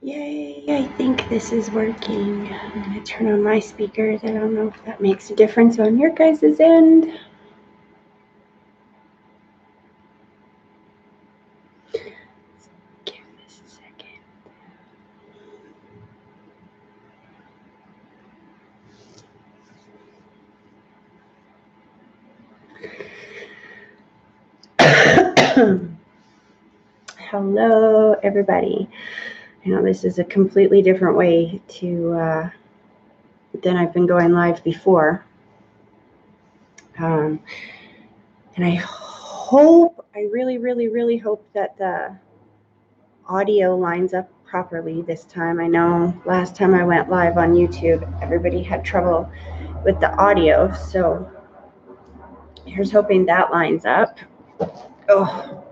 Yay, I think this is working. I'm going to turn on my speakers. I don't know if that makes a difference on your guys' end. Give this a second. Hello, everybody. I know this is a completely different way to than I've been going live before. And I really hope that the audio lines up properly this time. I know last time I went live on YouTube, everybody had trouble with the audio, so here's hoping that lines up. Oh.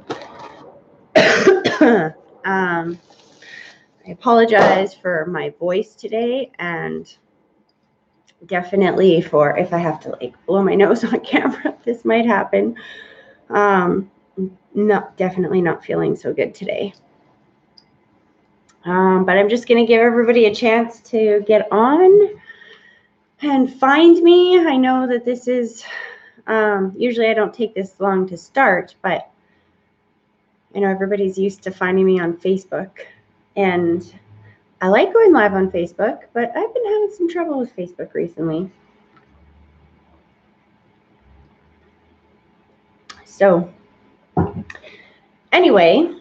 I apologize for my voice today, and definitely for if I have to like blow my nose on camera, this might happen. Definitely not feeling so good today. But I'm just going to give everybody a chance to get on and find me. I know that this is, usually I don't take this long to start, but I know everybody's used to finding me on Facebook. And I like going live on Facebook, but I've been having some trouble with Facebook recently. So anyway,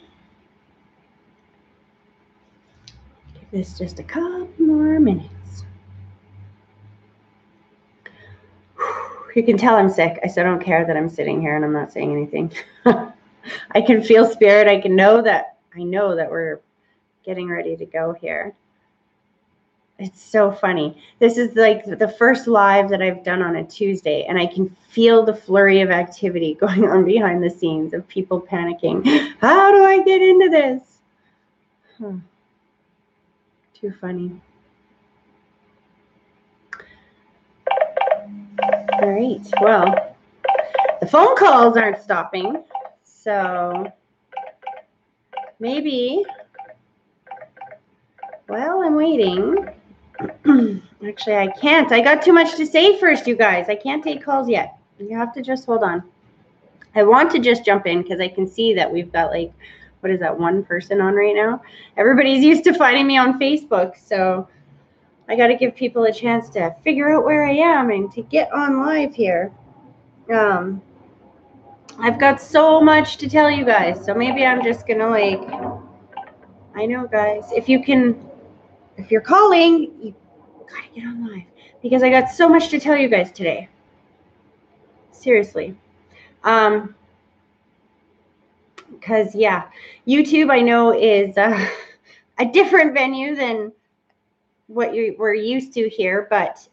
give this just a couple more minutes. You can tell I'm sick. I still don't care that I'm sitting here and I'm not saying anything. I can feel spirit. I know that we're getting ready to go here. It's so funny. This is like the first live that I've done on a Tuesday, and I can feel the flurry of activity going on behind the scenes of people panicking. How do I get into this? Too funny. All right. Well, the phone calls aren't stopping, so maybe while I'm waiting, actually I can't. I got too much to say first, you guys. I can't take calls yet. You have to just hold on. I want to just jump in because I can see that we've got like, what is that, one person on right now? Everybody's used to finding me on Facebook, so I got to give people a chance to figure out where I am and to get on live here. I've got so much to tell you guys, so maybe I'm just gonna like, I know guys, if you're calling, you gotta get on live because I got so much to tell you guys today. Seriously. Because yeah, YouTube I know is a different venue than what we're used to here, but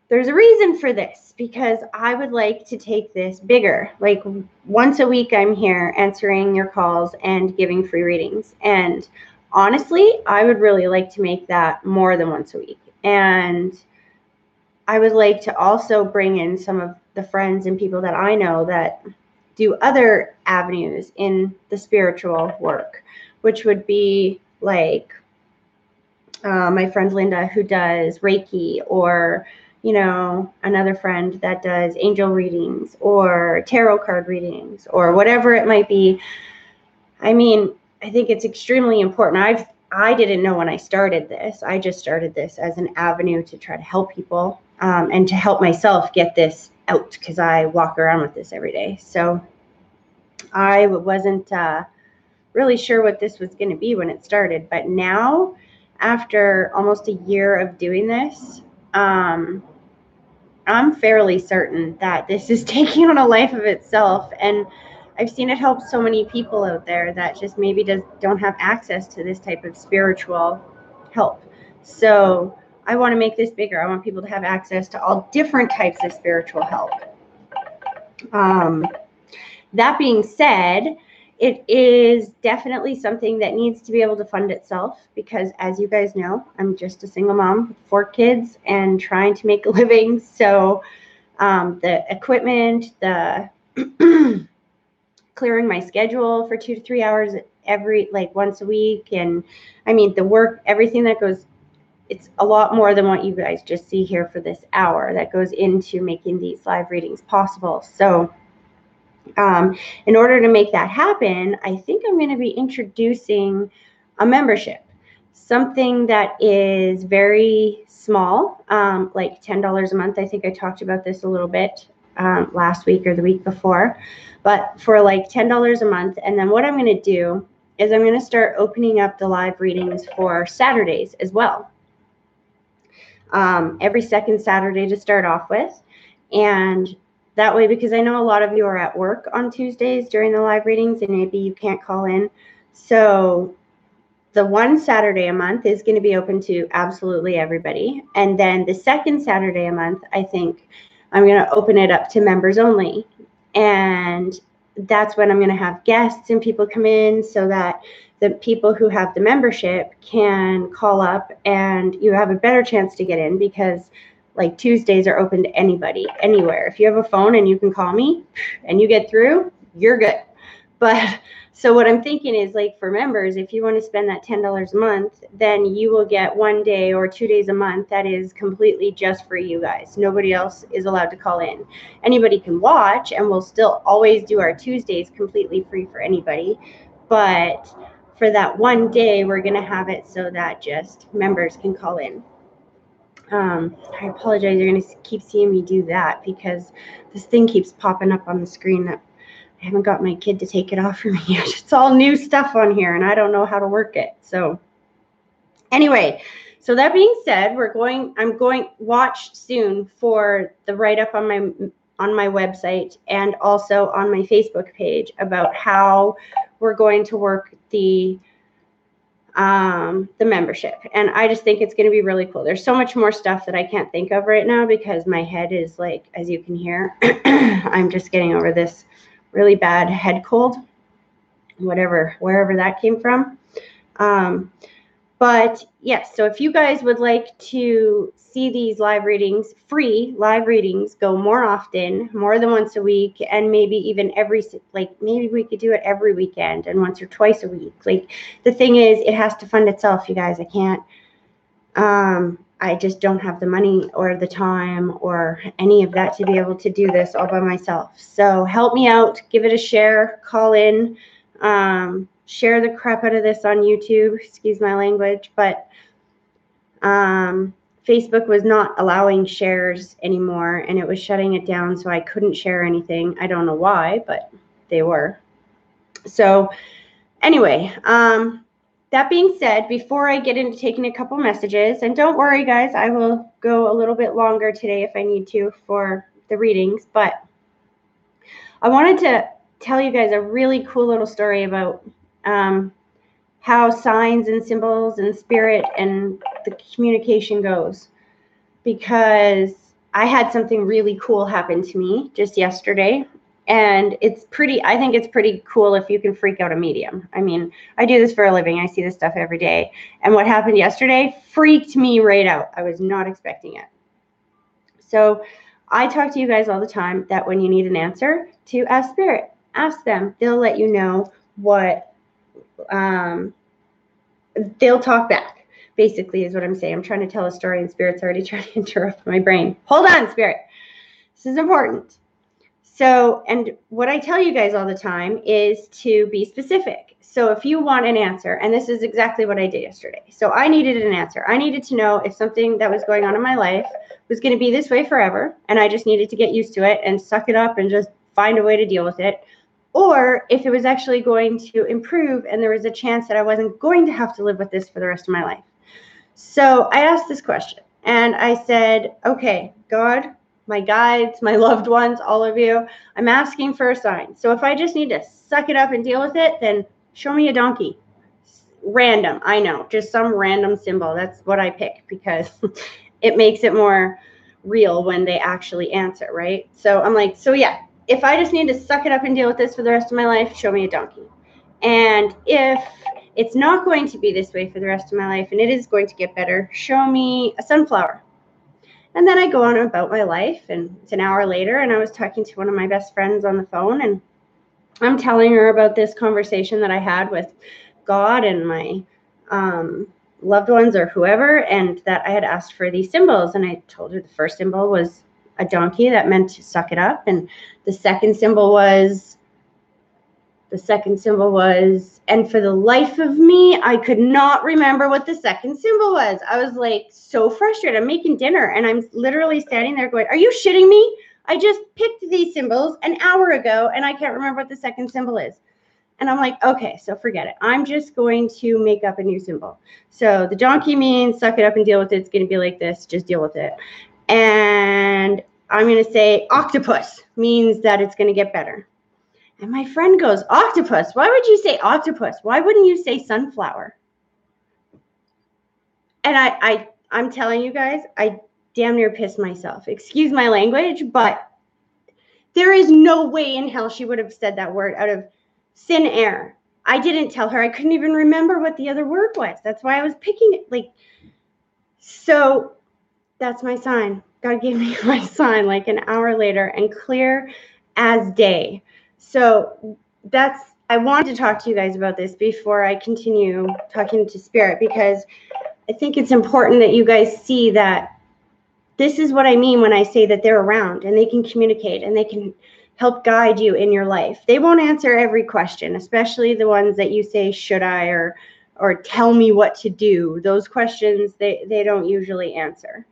there's a reason for this because I would like to take this bigger. Like once a week I'm here answering your calls and giving free readings. And honestly, I would really like to make that more than once a week. And I would like to also bring in some of the friends and people that I know that do other avenues in the spiritual work, which would be like my friend Linda, who does Reiki, or another friend that does angel readings or tarot card readings or whatever it might be. I mean, I think it's extremely important. I didn't know when I started this. I just started this as an avenue to try to help people and to help myself get this out because I walk around with this every day. So I wasn't really sure what this was going to be when it started. But now, after almost a year of doing this, I'm fairly certain that this is taking on a life of itself. And I've seen it help so many people out there that just maybe don't have access to this type of spiritual help. So I want to make this bigger. I want people to have access to all different types of spiritual help. That being said, it is definitely something that needs to be able to fund itself because, as you guys know, I'm just a single mom with 4 kids and trying to make a living. So the equipment, the clearing my schedule for 2 to 3 hours once a week. And I mean, the work, everything that goes, it's a lot more than what you guys just see here for this hour that goes into making these live readings possible. So in order to make that happen, I think I'm going to be introducing a membership, something that is very small, like $10 a month. I think I talked about this a little bit last week or the week before, but for like $10 a month. And then what I'm going to do is I'm going to start opening up the live readings for Saturdays as well. Every second Saturday to start off with. And that way, because I know a lot of you are at work on Tuesdays during the live readings and maybe you can't call in. So the one Saturday a month is going to be open to absolutely everybody. And then the second Saturday a month, I think I'm going to open it up to members only. And that's when I'm going to have guests and people come in so that the people who have the membership can call up and you have a better chance to get in, because like Tuesdays are open to anybody, anywhere. If you have a phone and you can call me and you get through, you're good. But so what I'm thinking is, like, for members, if you want to spend that $10 a month, then you will get 1 day or 2 days a month that is completely just for you guys. Nobody else is allowed to call in. Anybody can watch, and we'll still always do our Tuesdays completely free for anybody. But for that 1 day, we're going to have it so that just members can call in. I apologize. You're going to keep seeing me do that because this thing keeps popping up on the screen that I haven't got my kid to take it off for me yet. It's all new stuff on here and I don't know how to work it. So anyway, so that being said, I'm going watch soon for the write-up on my website and also on my Facebook page about how we're going to work the membership. And I just think it's going to be really cool. There's so much more stuff that I can't think of right now because my head is, like, as you can hear, I'm just getting over this really bad head cold, wherever that came from. But yes, so if you guys would like to see these live readings, free live readings, go more often, more than once a week, and maybe even maybe we could do it every weekend and once or twice a week. Like, the thing is, it has to fund itself, you guys. I can't, I just don't have the money or the time or any of that to be able to do this all by myself. So help me out, give it a share, call in, share the crap out of this on YouTube, excuse my language, but Facebook was not allowing shares anymore and it was shutting it down, so I couldn't share anything. I don't know why, but they were. So anyway, that being said, before I get into taking a couple messages, and don't worry, guys, I will go a little bit longer today if I need to for the readings, but I wanted to tell you guys a really cool little story about how signs and symbols and spirit and the communication goes, because I had something really cool happen to me just yesterday. And I think it's pretty cool if you can freak out a medium. I mean, I do this for a living. I see this stuff every day. And what happened yesterday freaked me right out. I was not expecting it. So I talk to you guys all the time that when you need an answer, to ask spirit. Ask them. They'll let you know what, they'll talk back, basically, is what I'm saying. I'm trying to tell a story and spirit's already trying to interrupt my brain. Hold on, spirit. This is important. So, and what I tell you guys all the time is to be specific. So if you want an answer, and this is exactly what I did yesterday. So I needed an answer. I needed to know if something that was going on in my life was going to be this way forever, and I just needed to get used to it and suck it up and just find a way to deal with it, or if it was actually going to improve and there was a chance that I wasn't going to have to live with this for the rest of my life. So I asked this question and I said, okay, God, my guides, my loved ones, all of you, I'm asking for a sign. So if I just need to suck it up and deal with it, then show me a donkey. Random, I know, just some random symbol. That's what I pick because it makes it more real when they actually answer, right? So I'm like, so yeah, if I just need to suck it up and deal with this for the rest of my life, show me a donkey. And if it's not going to be this way for the rest of my life and it is going to get better, show me a sunflower. And then I go on about my life, and it's an hour later, and I was talking to one of my best friends on the phone, and I'm telling her about this conversation that I had with God and my loved ones or whoever, and that I had asked for these symbols. And I told her the first symbol was a donkey that meant to suck it up, and the second symbol was, and for the life of me, I could not remember what the second symbol was. I was like so frustrated. I'm making dinner and I'm literally standing there going, are you shitting me? I just picked these symbols an hour ago and I can't remember what the second symbol is. And I'm like, okay, so forget it. I'm just going to make up a new symbol. So the donkey means suck it up and deal with it. It's going to be like this. Just deal with it. And I'm going to say octopus means that it's going to get better. And my friend goes, octopus? Why would you say octopus? Why wouldn't you say sunflower? And I'm telling you guys, I damn near pissed myself. Excuse my language, but there is no way in hell she would have said that word out of thin air. I didn't tell her. I couldn't even remember what the other word was. That's why I was picking it. Like, so that's my sign. God gave me my sign like an hour later and clear as day. So I wanted to talk to you guys about this before I continue talking to Spirit, because I think it's important that you guys see that this is what I mean when I say that they're around and they can communicate and they can help guide you in your life. They won't answer every question, especially the ones that you say, should I, or tell me what to do. Those questions, they don't usually answer.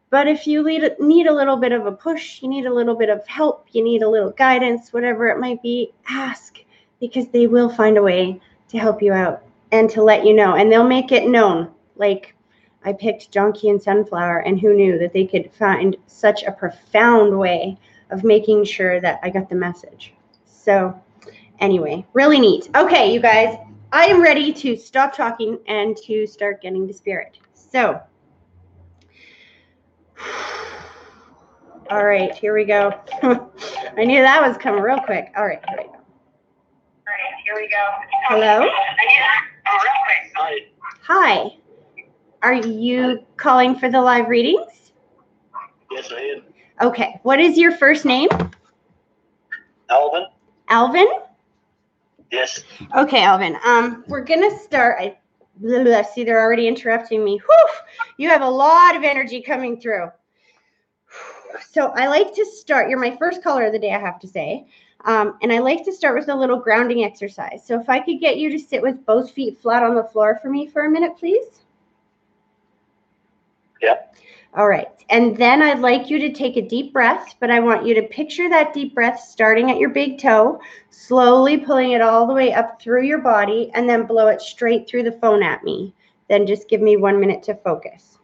But if you need a little bit of a push, you need a little bit of help, you need a little guidance, whatever it might be, ask, because they will find a way to help you out and to let you know. And they'll make it known. Like I picked donkey and sunflower, and who knew that they could find such a profound way of making sure that I got the message. So anyway, really neat. Okay, you guys, I am ready to stop talking and to start getting to Spirit. So all right, here we go. I knew that was coming real quick. All right, here we go. Hello? Hi. Hi. Are you calling for the live readings? Yes, I am. Okay. What is your first name? Alvin? Alvin? Yes. Okay, Alvin. We're gonna start. See, they're already interrupting me. Whew! You have a lot of energy coming through. So I like to start. You're my first caller of the day, I have to say. And I like to start with a little grounding exercise. So if I could get you to sit with both feet flat on the floor for me for a minute, please. Yeah. All right. And then I'd like you to take a deep breath, but I want you to picture that deep breath starting at your big toe, slowly pulling it all the way up through your body, and then blow it straight through the phone at me. Then just give me 1 minute to focus.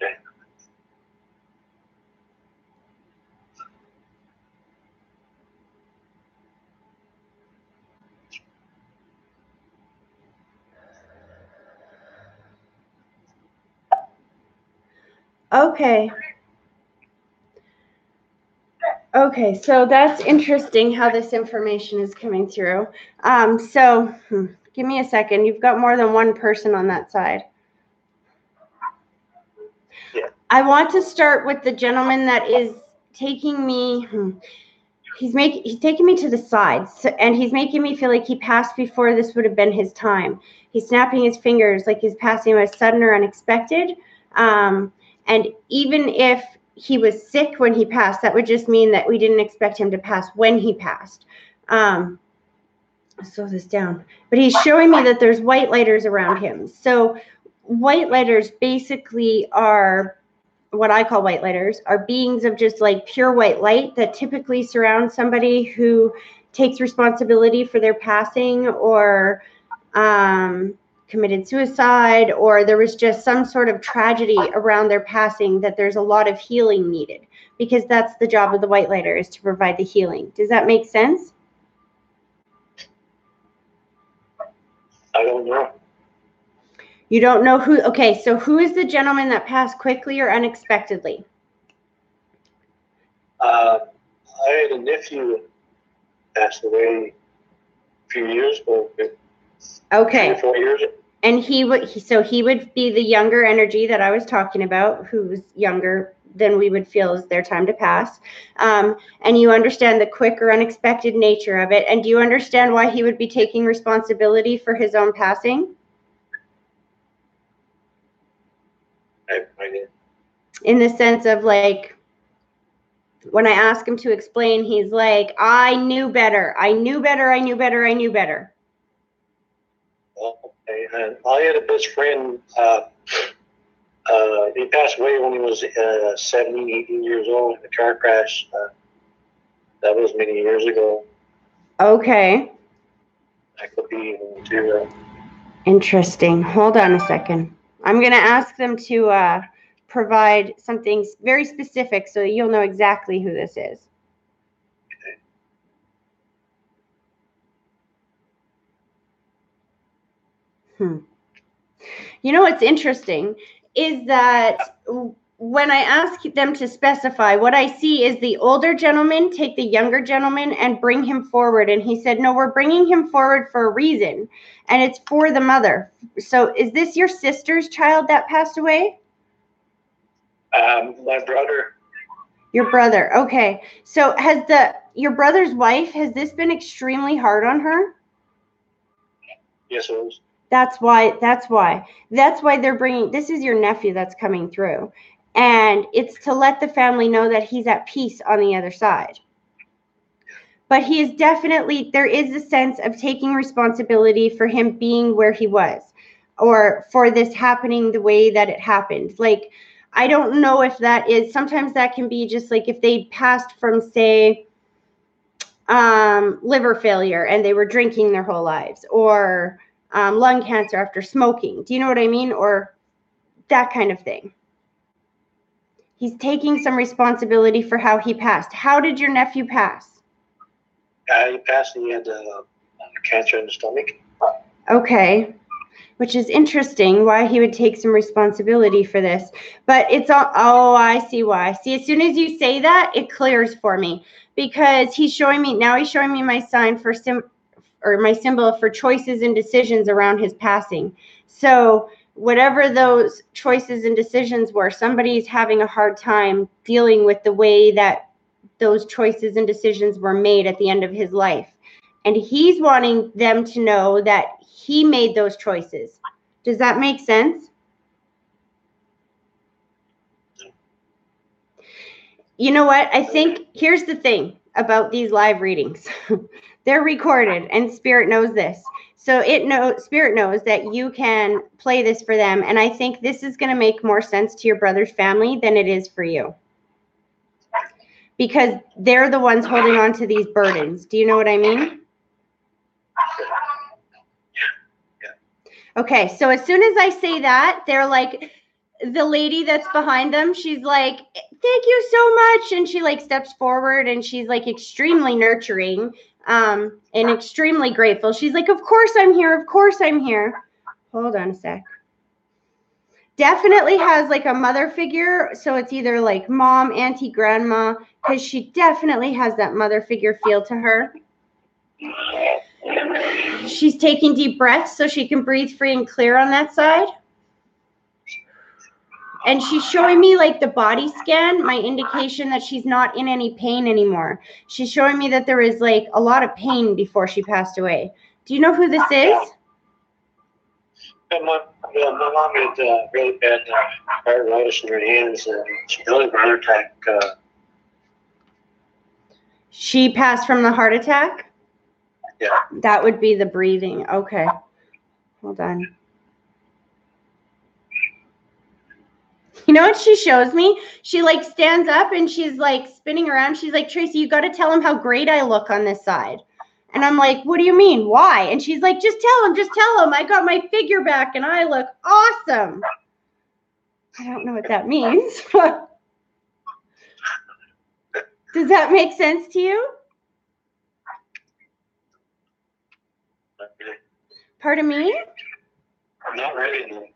Okay. Okay. Okay, so that's interesting how this information is coming through. Give me a second. You've got more than one person on that side. Yeah. I want to start with the gentleman that is taking me. He's taking me to the sides, and he's making me feel like he passed before this would have been his time. He's snapping his fingers like his passing was sudden or unexpected. And even if he was sick when he passed, that would just mean that we didn't expect him to pass when he passed. I'll slow this down. But he's showing me that there's white lighters around him. So white lighters basically are what I call white lighters, are beings of just like pure white light that typically surround somebody who takes responsibility for their passing or committed suicide, or there was just some sort of tragedy around their passing that there's a lot of healing needed, because that's the job of the white lighter, is to provide the healing. Does that make sense? I don't know. You don't know who? Okay, so who is the gentleman that passed quickly or unexpectedly? I had a nephew that passed away a few years ago. Okay. 3 or 4 years. And he would be the younger energy that I was talking about, who's younger than we would feel is their time to pass. And you understand the quick or unexpected nature of it. And do you understand why he would be taking responsibility for his own passing? I did. In the sense of, like, when I ask him to explain, he's like, I knew better. I knew better. I knew better. I knew better. Okay. And I had a best friend. He passed away when he was 17, 18 years old in a car crash. That was many years ago. Okay. That could be even too. Interesting. Hold on a second. I'm going to ask them to provide something very specific so you'll know exactly who this is. You know what's interesting is that when I ask them to specify, what I see is the older gentleman take the younger gentleman and bring him forward. And he said, no, we're bringing him forward for a reason, and it's for the mother. So is this your sister's child that passed away? My brother. Your brother. Okay. So has your brother's wife, has this been extremely hard on her? Yes, it was. That's why they're bringing, this is your nephew that's coming through. And it's to let the family know that he's at peace on the other side. But he is definitely, there is a sense of taking responsibility for him being where he was, or for this happening the way that it happened. Like, I don't know if that is, sometimes that can be just like if they passed from, say, liver failure and they were drinking their whole lives, or lung cancer after smoking. Do you know what I mean? Or that kind of thing. He's taking some responsibility for how he passed. How did your nephew pass? He passed and he had cancer in the stomach. Okay. Which is interesting why he would take some responsibility for this. But it's all, oh, I see why. See, as soon as you say that, it clears for me, because he's showing me my sign for my symbol for choices and decisions around his passing. So whatever those choices and decisions were, somebody's having a hard time dealing with the way that those choices and decisions were made at the end of his life. And he's wanting them to know that he made those choices. Does that make sense? You know what? I think here's the thing about these live readings. They're recorded, and Spirit knows this. So Spirit knows that you can play this for them. And I think this is going to make more sense to your brother's family than it is for you, because they're the ones holding on to these burdens. Do you know what I mean? Okay, so as soon as I say that, they're like, the lady that's behind them, she's like, thank you so much. And she like steps forward and she's like extremely nurturing and extremely grateful. She's like, of course I'm here. Of course I'm here. Hold on a sec. Definitely has like a mother figure. So it's either like mom, auntie, grandma, because she definitely has that mother figure feel to her. She's taking deep breaths so she can breathe free and clear on that side. And she's showing me like the body scan, my indication that she's not in any pain anymore. She's showing me that there is like a lot of pain before she passed away. Do you know who this is? My mom had really bad arthritis in her hands, and she died of a heart attack. She passed from the heart attack? Yeah. That would be the breathing. Okay. Hold on. You know what she shows me? She like stands up and she's like spinning around. She's like, Tracy, you got to tell him how great I look on this side. And I'm like, what do you mean? Why? And she's like, just tell him. I got my figure back and I look awesome. I don't know what that means. Does that make sense to you? Pardon me? Not really.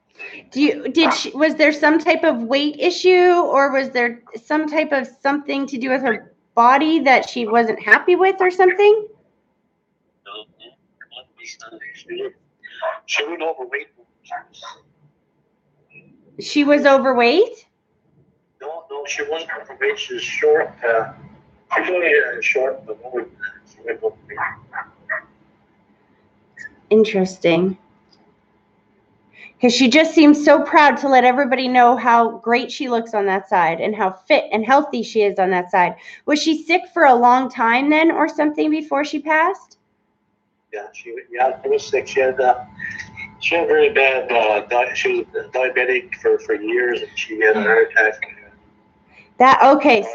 Was there some type of weight issue, or was there some type of something to do with her body that she wasn't happy with or something? No. She was overweight. She was overweight? No, she wasn't overweight. She's short. She's only short, but she went overweight. Interesting. Because she just seems so proud to let everybody know how great she looks on that side and how fit and healthy she is on that side. Was she sick for a long time then or something before she passed? Yeah, she was sick. She had very bad she was diabetic for years, and she had a heart attack. Okay.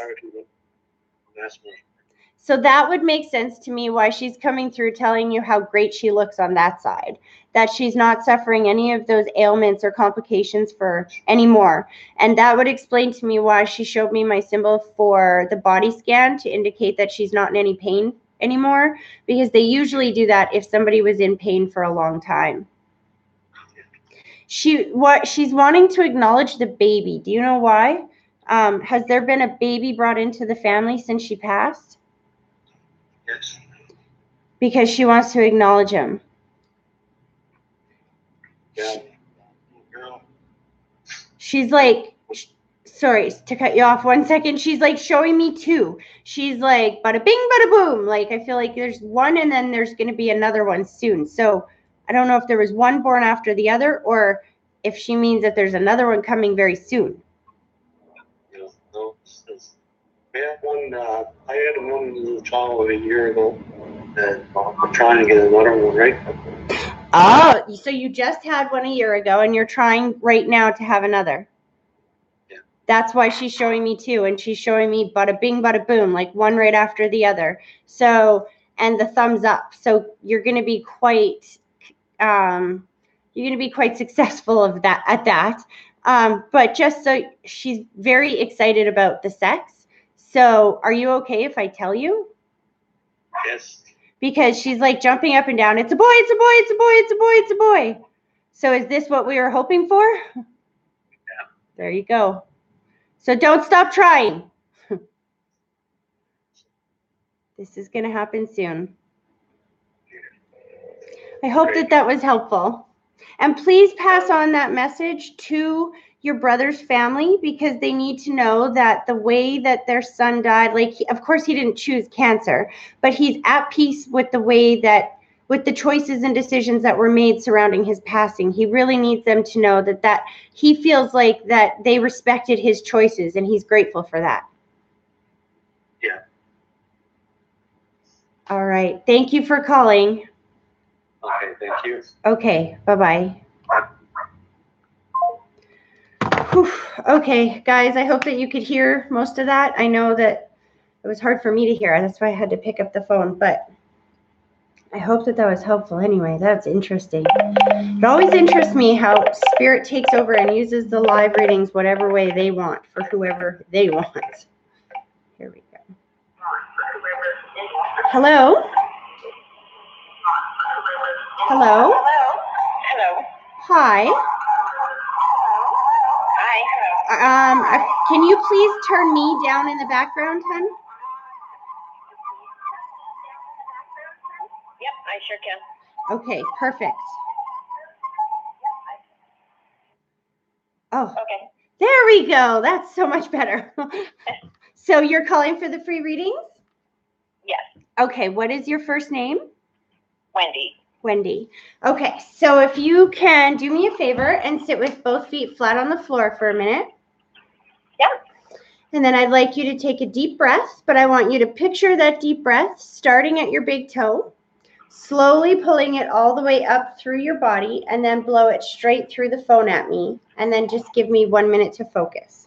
So that would make sense to me why she's coming through telling you how great she looks on that side, that she's not suffering any of those ailments or complications for anymore. And that would explain to me why she showed me my symbol for the body scan to indicate that she's not in any pain anymore, because they usually do that if somebody was in pain for a long time. She's wanting to acknowledge the baby. Do you know why? Has there been a baby brought into the family since she passed? Yes. Because she wants to acknowledge him. Yeah. She's like, sorry to cut you off 1 second. She's like showing me two. She's like, bada bing, bada boom. Like, I feel like there's one and then there's going to be another one soon. So I don't know if there was one born after the other or if she means that there's another one coming very soon. No. I had one little child a year ago, and I'm trying to get another one right. Oh, so you just had one a year ago, and you're trying right now to have another. Yeah. That's why she's showing me two, and she's showing me bada bing, bada boom, like one right after the other. So, and the thumbs up. So you're going to be quite, successful at that. But just so she's very excited about the sex. So are you okay if I tell you? Yes. Because she's like jumping up and down. It's a boy, it's a boy, it's a boy, it's a boy, it's a boy. So is this what we were hoping for? Yeah. There you go. So don't stop trying. This is going to happen soon. I hope that was helpful. And please pass on that message to your brother's family, because they need to know that the way that their son died, like, of course he didn't choose cancer, but he's at peace with the way that, with the choices and decisions that were made surrounding his passing. He really needs them to know that he feels like that they respected his choices, and he's grateful for that. Yeah. All right. Thank you for calling. Okay, thank you. Okay, bye-bye. Whew. Okay, guys, I hope that you could hear most of that. I know that it was hard for me to hear. That's why I had to pick up the phone, but I hope that was helpful. Anyway, that's interesting. It always interests me how Spirit takes over and uses the live readings whatever way they want for whoever they want. Here we go. Hello? Hello? Hello. Hi. Hi. Can you please turn me down in the background, hon? Yep, I sure can. Okay, perfect. Oh, Okay. there we go. That's so much better. So you're calling for the free readings? Yes. Okay, what is your first name? Wendy. Wendy. Okay, so if you can do me a favor and sit with both feet flat on the floor for a minute. Yeah. And then I'd like you to take a deep breath, but I want you to picture that deep breath starting at your big toe, slowly pulling it all the way up through your body, and then blow it straight through the phone at me. And then just give me 1 minute to focus.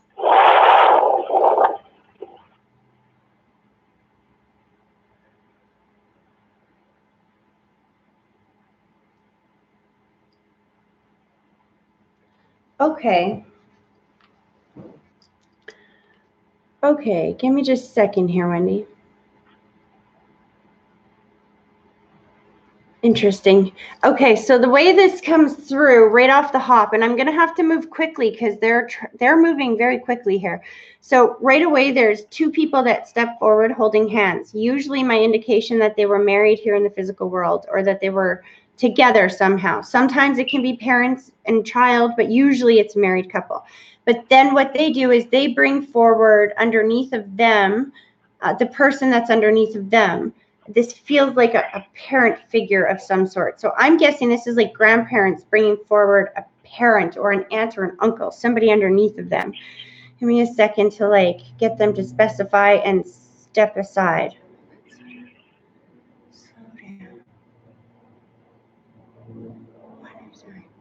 Okay. Okay, give me just a second here, Wendy. Interesting. Okay, so the way this comes through right off the hop, and I'm going to have to move quickly because they're moving very quickly here. So right away, there's two people that step forward holding hands. Usually my indication that they were married here in the physical world, or that they were together somehow. Sometimes it can be parents and child, but usually it's a married couple. But then what they do is they bring forward underneath of them, the person that's underneath of them. This feels like a parent figure of some sort. So I'm guessing this is like grandparents bringing forward a parent or an aunt or an uncle, somebody underneath of them. Give me a second to like get them to specify and step aside.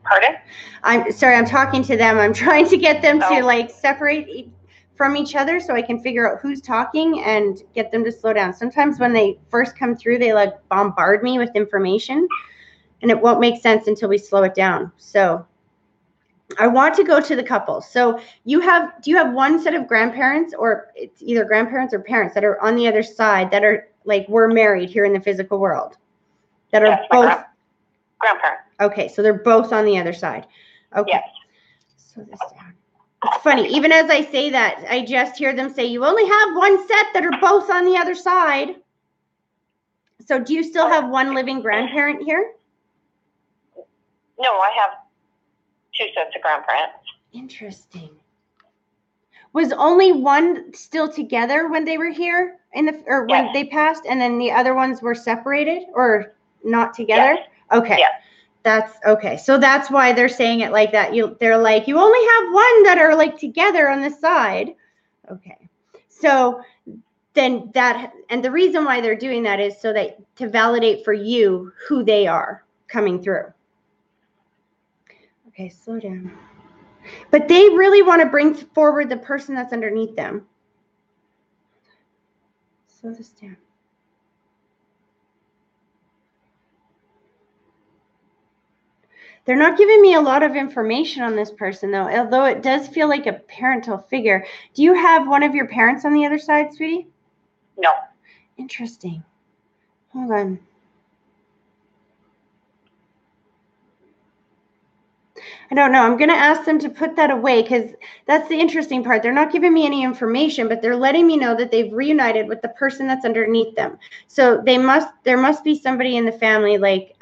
Pardon? I'm sorry, I'm talking to them. I'm trying to get them to like separate from each other so I can figure out who's talking and get them to slow down. Sometimes when they first come through, they like bombard me with information and it won't make sense until we slow it down. So I want to go to the couple. So do you have one set of grandparents, or it's either grandparents or parents that are on the other side that are like, we're married here in the physical world, that are both grandparents? Okay, so they're both on the other side. Okay. Yes. Slow this down. It's funny, even as I say that, I just hear them say, you only have one set that are both on the other side. So do you still have one living grandparent here? No, I have 2 sets of grandparents. Interesting. Was only one still together when they were here when they passed, and then the other ones were separated or not together? Yes. Okay. Yes. That's okay. So that's why they're saying it like that. They're like, you only have one that are like together on the side. Okay. So then and the reason why they're doing that is so that to validate for you who they are coming through. Okay, slow down. But they really want to bring forward the person that's underneath them. Slow this down. They're not giving me a lot of information on this person, though, although it does feel like a parental figure. Do you have one of your parents on the other side, sweetie? No. Interesting. Hold on. I don't know. I'm going to ask them to put that away because that's the interesting part. They're not giving me any information, but they're letting me know that they've reunited with the person that's underneath them. So there must be somebody in the family like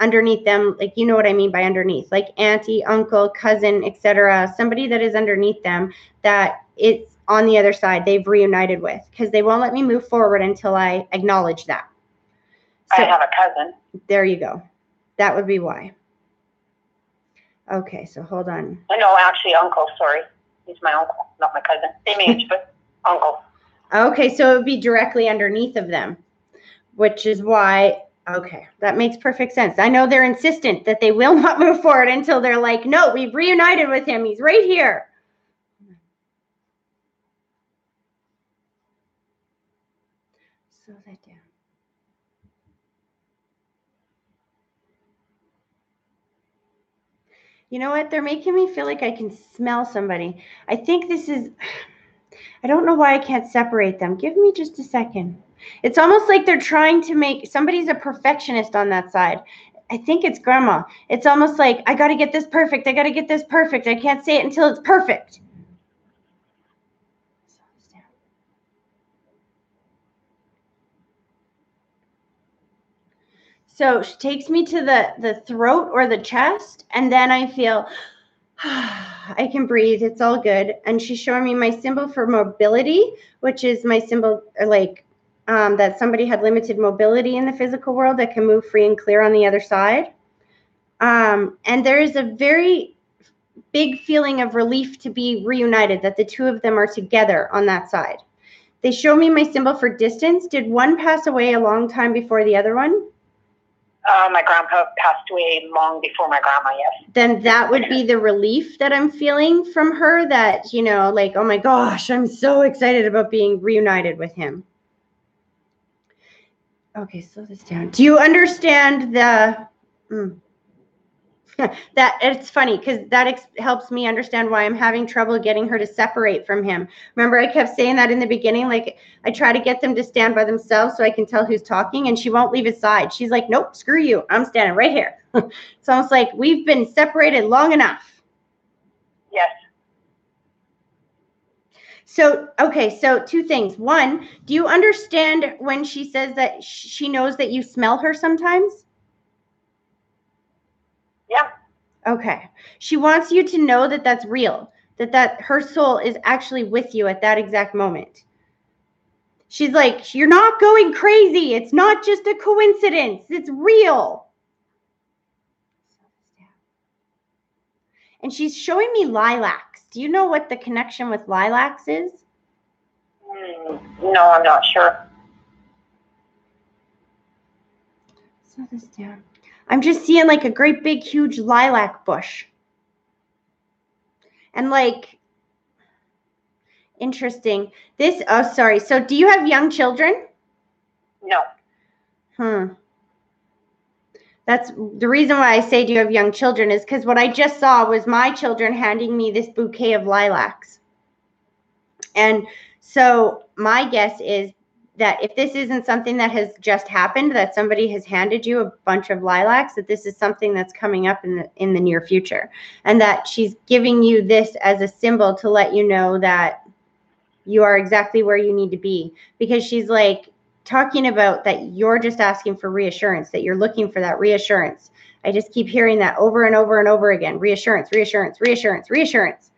underneath them, like, you know what I mean by underneath, like auntie, uncle, cousin, etc. Somebody that is underneath them that it's on the other side they've reunited with, because they won't let me move forward until I acknowledge that. So, I have a cousin. There you go. That would be why. Okay, so hold on. No, actually, uncle. Sorry, he's my uncle, not my cousin. Same age, but uncle. Okay, so it would be directly underneath of them, which is why. Okay, that makes perfect sense. I know they're insistent that they will not move forward until they're like, no, we've reunited with him. He's right here. Slow that down. You know what? They're making me feel like I can smell somebody. I think this is, I don't know why I can't separate them. Give me just a second. It's almost like they're trying to make, somebody's a perfectionist on that side. I think it's grandma. It's almost like, I got to get this perfect. I got to get this perfect. I can't say it until it's perfect. So she takes me to the throat or the chest, and then I feel, I can breathe. It's all good. And she's showing me my symbol for mobility, which is my symbol, like, that somebody had limited mobility in the physical world that can move free and clear on the other side. And there is a very big feeling of relief to be reunited, that the two of them are together on that side. They show me my symbol for distance. Did one pass away a long time before the other one? My grandpa passed away long before my grandma, yes. Then that would be the relief that I'm feeling from her, that, you know, like, oh my gosh, I'm so excited about being reunited with him. Okay, slow this down. Do you understand the... that it's funny because that helps me understand why I'm having trouble getting her to separate from him. Remember, I kept saying that in the beginning, like I try to get them to stand by themselves so I can tell who's talking, and she won't leave his side. She's like, nope, screw you. I'm standing right here. It's almost like we've been separated long enough. Yes. So, okay, so 2 things. One, do you understand when she says that she knows that you smell her sometimes? Yeah. Okay. She wants you to know that that's real, that her soul is actually with you at that exact moment. She's like, you're not going crazy. It's not just a coincidence. It's real. And she's showing me lilacs. Do you know what the connection with lilacs is? No, I'm not sure. Slow this down. I'm just seeing like a great big huge lilac bush. And like, interesting. Oh, sorry. So do you have young children? No. That's the reason why I say do you have young children is because what I just saw was my children handing me this bouquet of lilacs. And so my guess is that if this isn't something that has just happened, that somebody has handed you a bunch of lilacs, that this is something that's coming up in the near future. And that she's giving you this as a symbol to let you know that you are exactly where you need to be. Because she's like talking about that you're just asking for reassurance, that you're looking for that reassurance. I just keep hearing that over and over and over again. Reassurance, reassurance, reassurance, reassurance.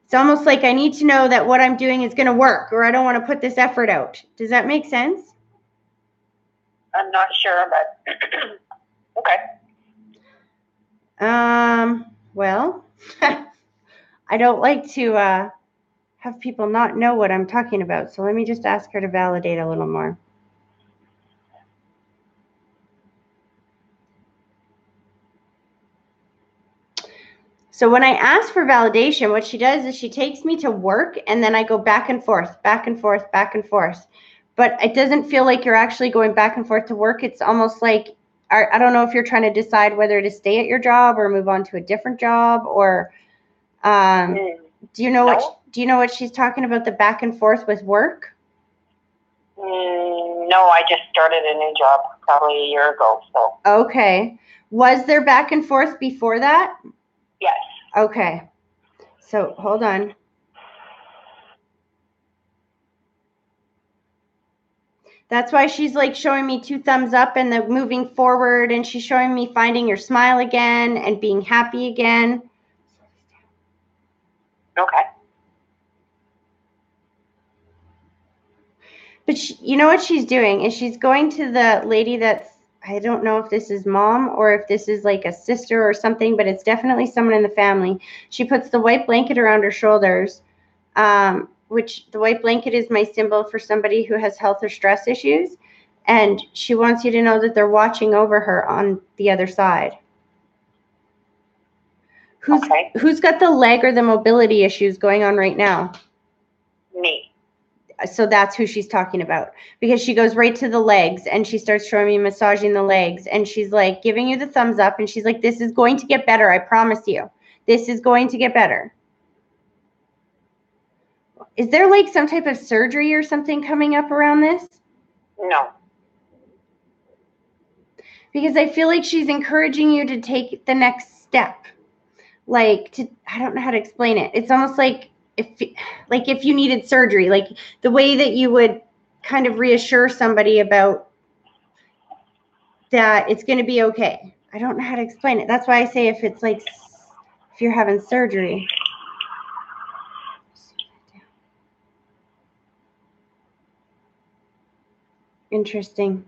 It's almost like I need to know that what I'm doing is going to work, or I don't want to put this effort out. Does that make sense? I'm not sure, but okay. Well, I don't like to have people not know what I'm talking about. So let me just ask her to validate a little more. So when I ask for validation, what she does is she takes me to work and then I go back and forth, back and forth, back and forth. But it doesn't feel like you're actually going back and forth to work. It's almost like, I don't know if you're trying to decide whether to stay at your job or move on to a different job, or do you know what she's talking about, the back and forth with work? No, I just started a new job probably a year ago. So okay. Was there back and forth before that? Yes. Okay. So hold on. That's why she's like showing me 2 thumbs up and the moving forward, and she's showing me finding your smile again and being happy again. Okay. But you know what she's doing is she's going to the lady that's, I don't know if this is mom or if this is like a sister or something, but it's definitely someone in the family. She puts the white blanket around her shoulders, which the white blanket is my symbol for somebody who has health or stress issues. And she wants you to know that they're watching over her on the other side. Who's got the leg or the mobility issues going on right now? Me. So that's who she's talking about, because she goes right to the legs and she starts showing me massaging the legs, and she's like giving you the thumbs up, and she's like, this is going to get better. I promise you, this is going to get better. Is there like some type of surgery or something coming up around this? No. Because I feel like she's encouraging you to take the next step. Like, I don't know how to explain it. It's almost like if you needed surgery, like the way that you would kind of reassure somebody about that it's going to be okay. I don't know how to explain it. That's why I say if it's like if you're having surgery. Interesting.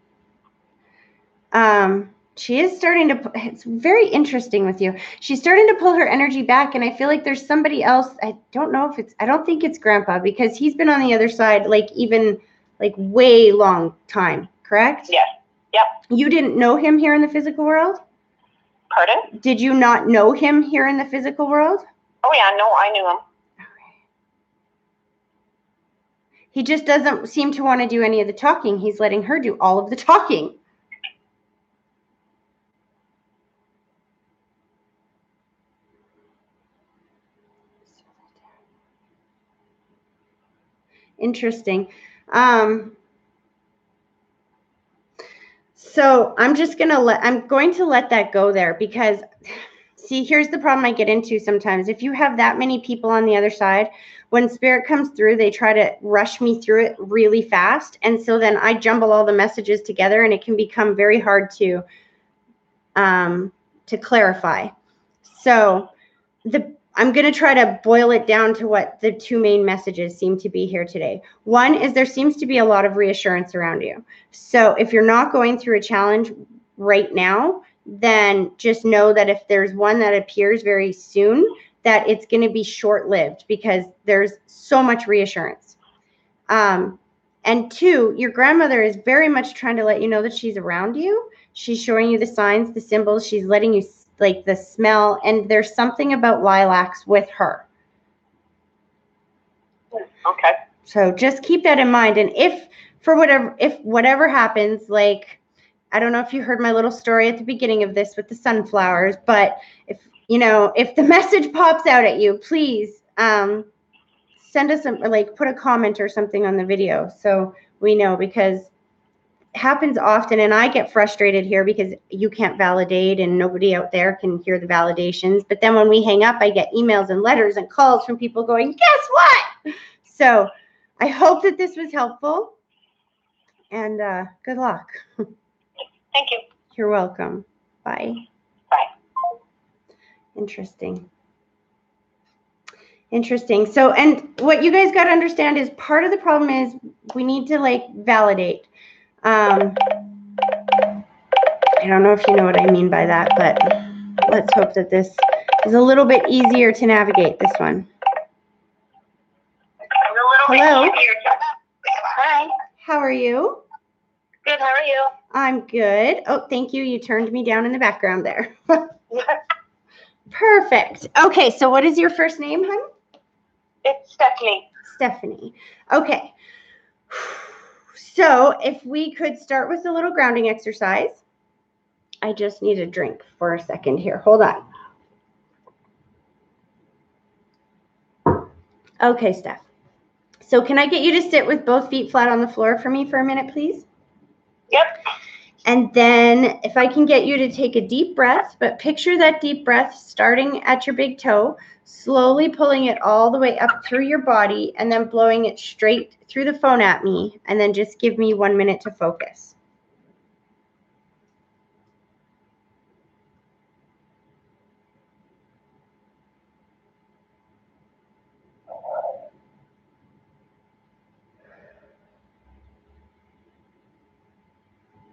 She is starting to, it's very interesting with you. She's starting to pull her energy back, and I feel like there's somebody else. I don't think it's Grandpa, because he's been on the other side, like even like way long time, correct? Yes. Yep. You didn't know him here in the physical world? Pardon? Did you not know him here in the physical world? Oh yeah, no, I knew him. Okay. He just doesn't seem to want to do any of the talking. He's letting her do all of the talking. Interesting. So I'm going to let that go there, because see, here's the problem I get into sometimes. If you have that many people on the other side, when spirit comes through, they try to rush me through it really fast. And so then I jumble all the messages together, and it can become very hard to clarify. So I'm going to try to boil it down to what the two main messages seem to be here today. One is there seems to be a lot of reassurance around you. So if you're not going through a challenge right now, then just know that if there's one that appears very soon, that it's going to be short-lived because there's so much reassurance. And two, your grandmother is very much trying to let you know that she's around you. She's showing you the signs, the symbols. She's letting you like the smell, and there's something about lilacs with her. Okay. So just keep that in mind. And if whatever happens, like, I don't know if you heard my little story at the beginning of this with the sunflowers, but if the message pops out at you, please send us put a comment or something on the video so we know, because it happens often, and I get frustrated here because you can't validate and nobody out there can hear the validations. But then when we hang up, I get emails and letters and calls from people going, guess what? So I hope that this was helpful, and good luck. Thank you. You're welcome. Bye. Bye. Interesting. So, and what you guys got to understand is part of the problem is we need to validate. I don't know if you know what I mean by that, but let's hope that this is a little bit easier to navigate, this one. Hello. Hi. How are you? Good. How are you? I'm good. Oh, thank you. You turned me down in the background there. Perfect. Okay, so what is your first name, hon? It's Stephanie. Stephanie. Okay. So if we could start with a little grounding exercise. I just need a drink for a second here. Hold on. Okay, Steph. So can I get you to sit with both feet flat on the floor for me for a minute, please? Yep. And then if I can get you to take a deep breath, but picture that deep breath starting at your big toe, slowly pulling it all the way up through your body and then blowing it straight through the phone at me. And then just give me 1 minute to focus.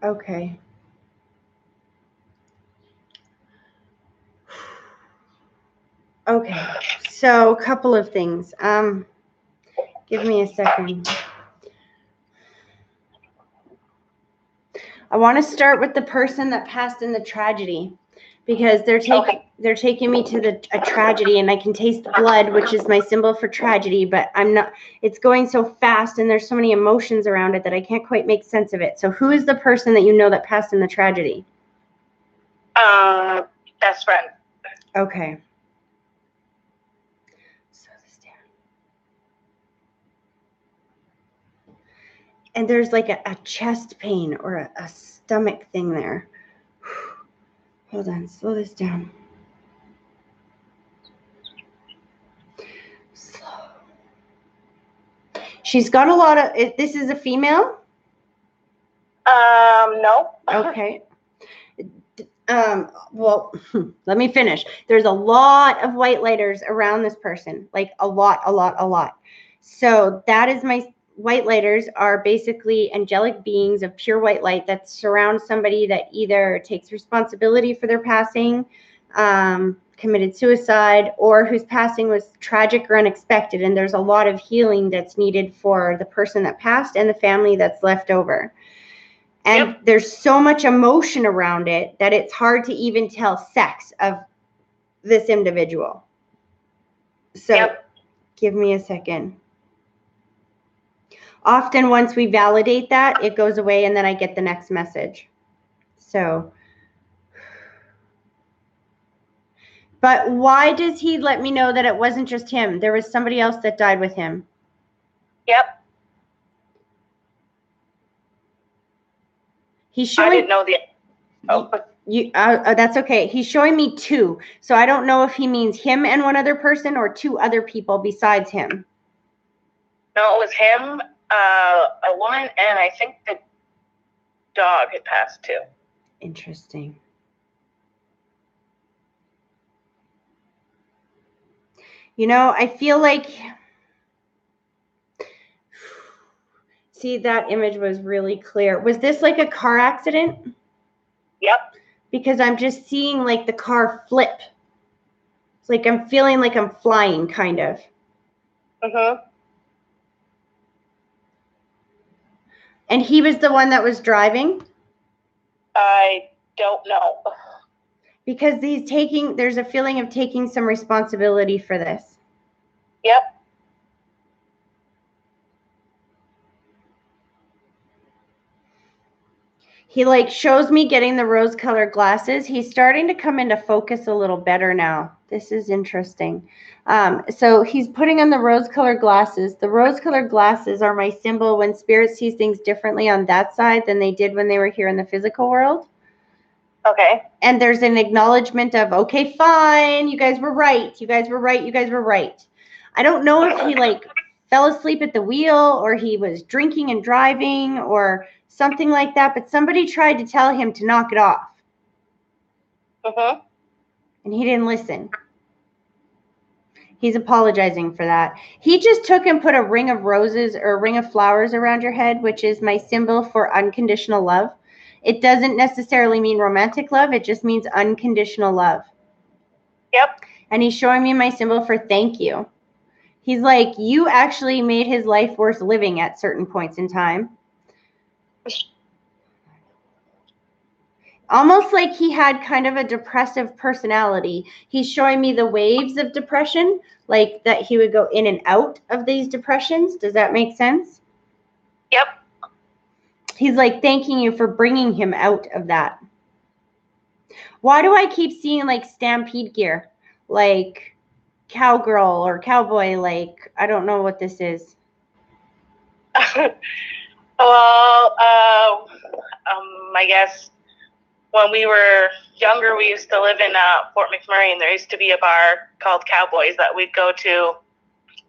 Okay. Okay, so a couple of things. Give me a second. I want to start with the person that passed in the tragedy, because they're taking me to a tragedy, and I can taste blood, which is my symbol for tragedy, but it's going so fast and there's so many emotions around it that I can't quite make sense of it. So who is the person that you know that passed in the tragedy? Best friend. Okay. Slow this down. And there's like a chest pain or a stomach thing there. Hold on, slow this down. Slow. She's got a lot of, this is a female? No. Okay. Well, let me finish. There's a lot of white lighters around this person, like a lot. So that is my white lighters are basically angelic beings of pure white light that surround somebody that either takes responsibility for their passing, committed suicide, or whose passing was tragic or unexpected. And there's a lot of healing that's needed for the person that passed and the family that's left over. And there's so much emotion around it that it's hard to even tell sex of this individual. So give me a second. Often once we validate that, it goes away and then I get the next message. So, but why does he let me know that it wasn't just him? There was somebody else that died with him. Yep. He's showing. I didn't know the. Oh. That's okay. He's showing me two. So I don't know if he means him and one other person or two other people besides him. No, it was him, a woman, and I think the dog had passed too. Interesting. I feel like, see, that image was really clear. Was this like a car accident? Yep. Because I'm just seeing like the car flip. It's like I'm feeling like I'm flying, kind of. Mhm. And he was the one that was driving? I don't know. Because there's a feeling of taking some responsibility for this. Yep. He like shows me getting the rose colored glasses. He's starting to come into focus a little better now. This is interesting. So he's putting on the rose colored glasses. The rose colored glasses are my symbol when spirit sees things differently on that side than they did when they were here in the physical world. Okay. And there's an acknowledgement of, okay, fine, you guys were right. You guys were right. You guys were right. I don't know if he like fell asleep at the wheel or he was drinking and driving or something like that, but somebody tried to tell him to knock it off. Mhm. And he didn't listen. He's apologizing for that. He just took and put a ring of roses or a ring of flowers around your head, which is my symbol for unconditional love. It doesn't necessarily mean romantic love. It just means unconditional love. Yep. And he's showing me my symbol for thank you. He's like, you actually made his life worth living at certain points in time. Almost like he had kind of a depressive personality. He's showing me the waves of depression, like that he would go in and out of these depressions. Does that make sense? Yep. He's like thanking you for bringing him out of that. Why do I keep seeing like stampede gear? Like cowgirl or cowboy, like I don't know what this is. Well, I guess when we were younger, we used to live in Fort McMurray, and there used to be a bar called Cowboys that we'd go to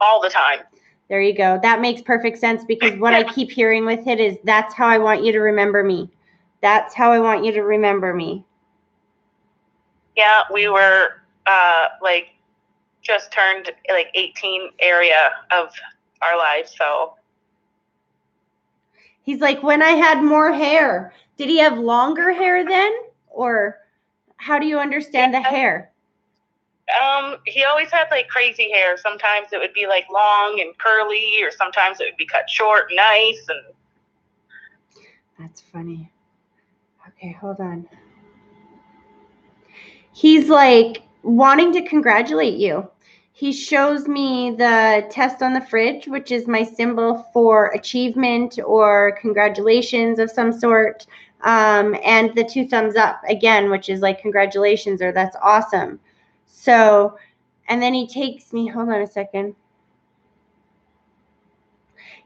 all the time. There you go. That makes perfect sense because what I keep hearing with it is that's how I want you to remember me. That's how I want you to remember me. Yeah, we were like just turned like 18 area of our lives, so. He's like, when I had more hair. Did he have longer hair then? Or how do you understand the hair? He always had like crazy hair. Sometimes it would be like long and curly, or sometimes it would be cut short and nice. And that's funny. Okay, hold on. He's like wanting to congratulate you. He shows me the test on the fridge, which is my symbol for achievement or congratulations of some sort. And the 2 thumbs up again, which is like congratulations or that's awesome. So, and then he takes me, hold on a second.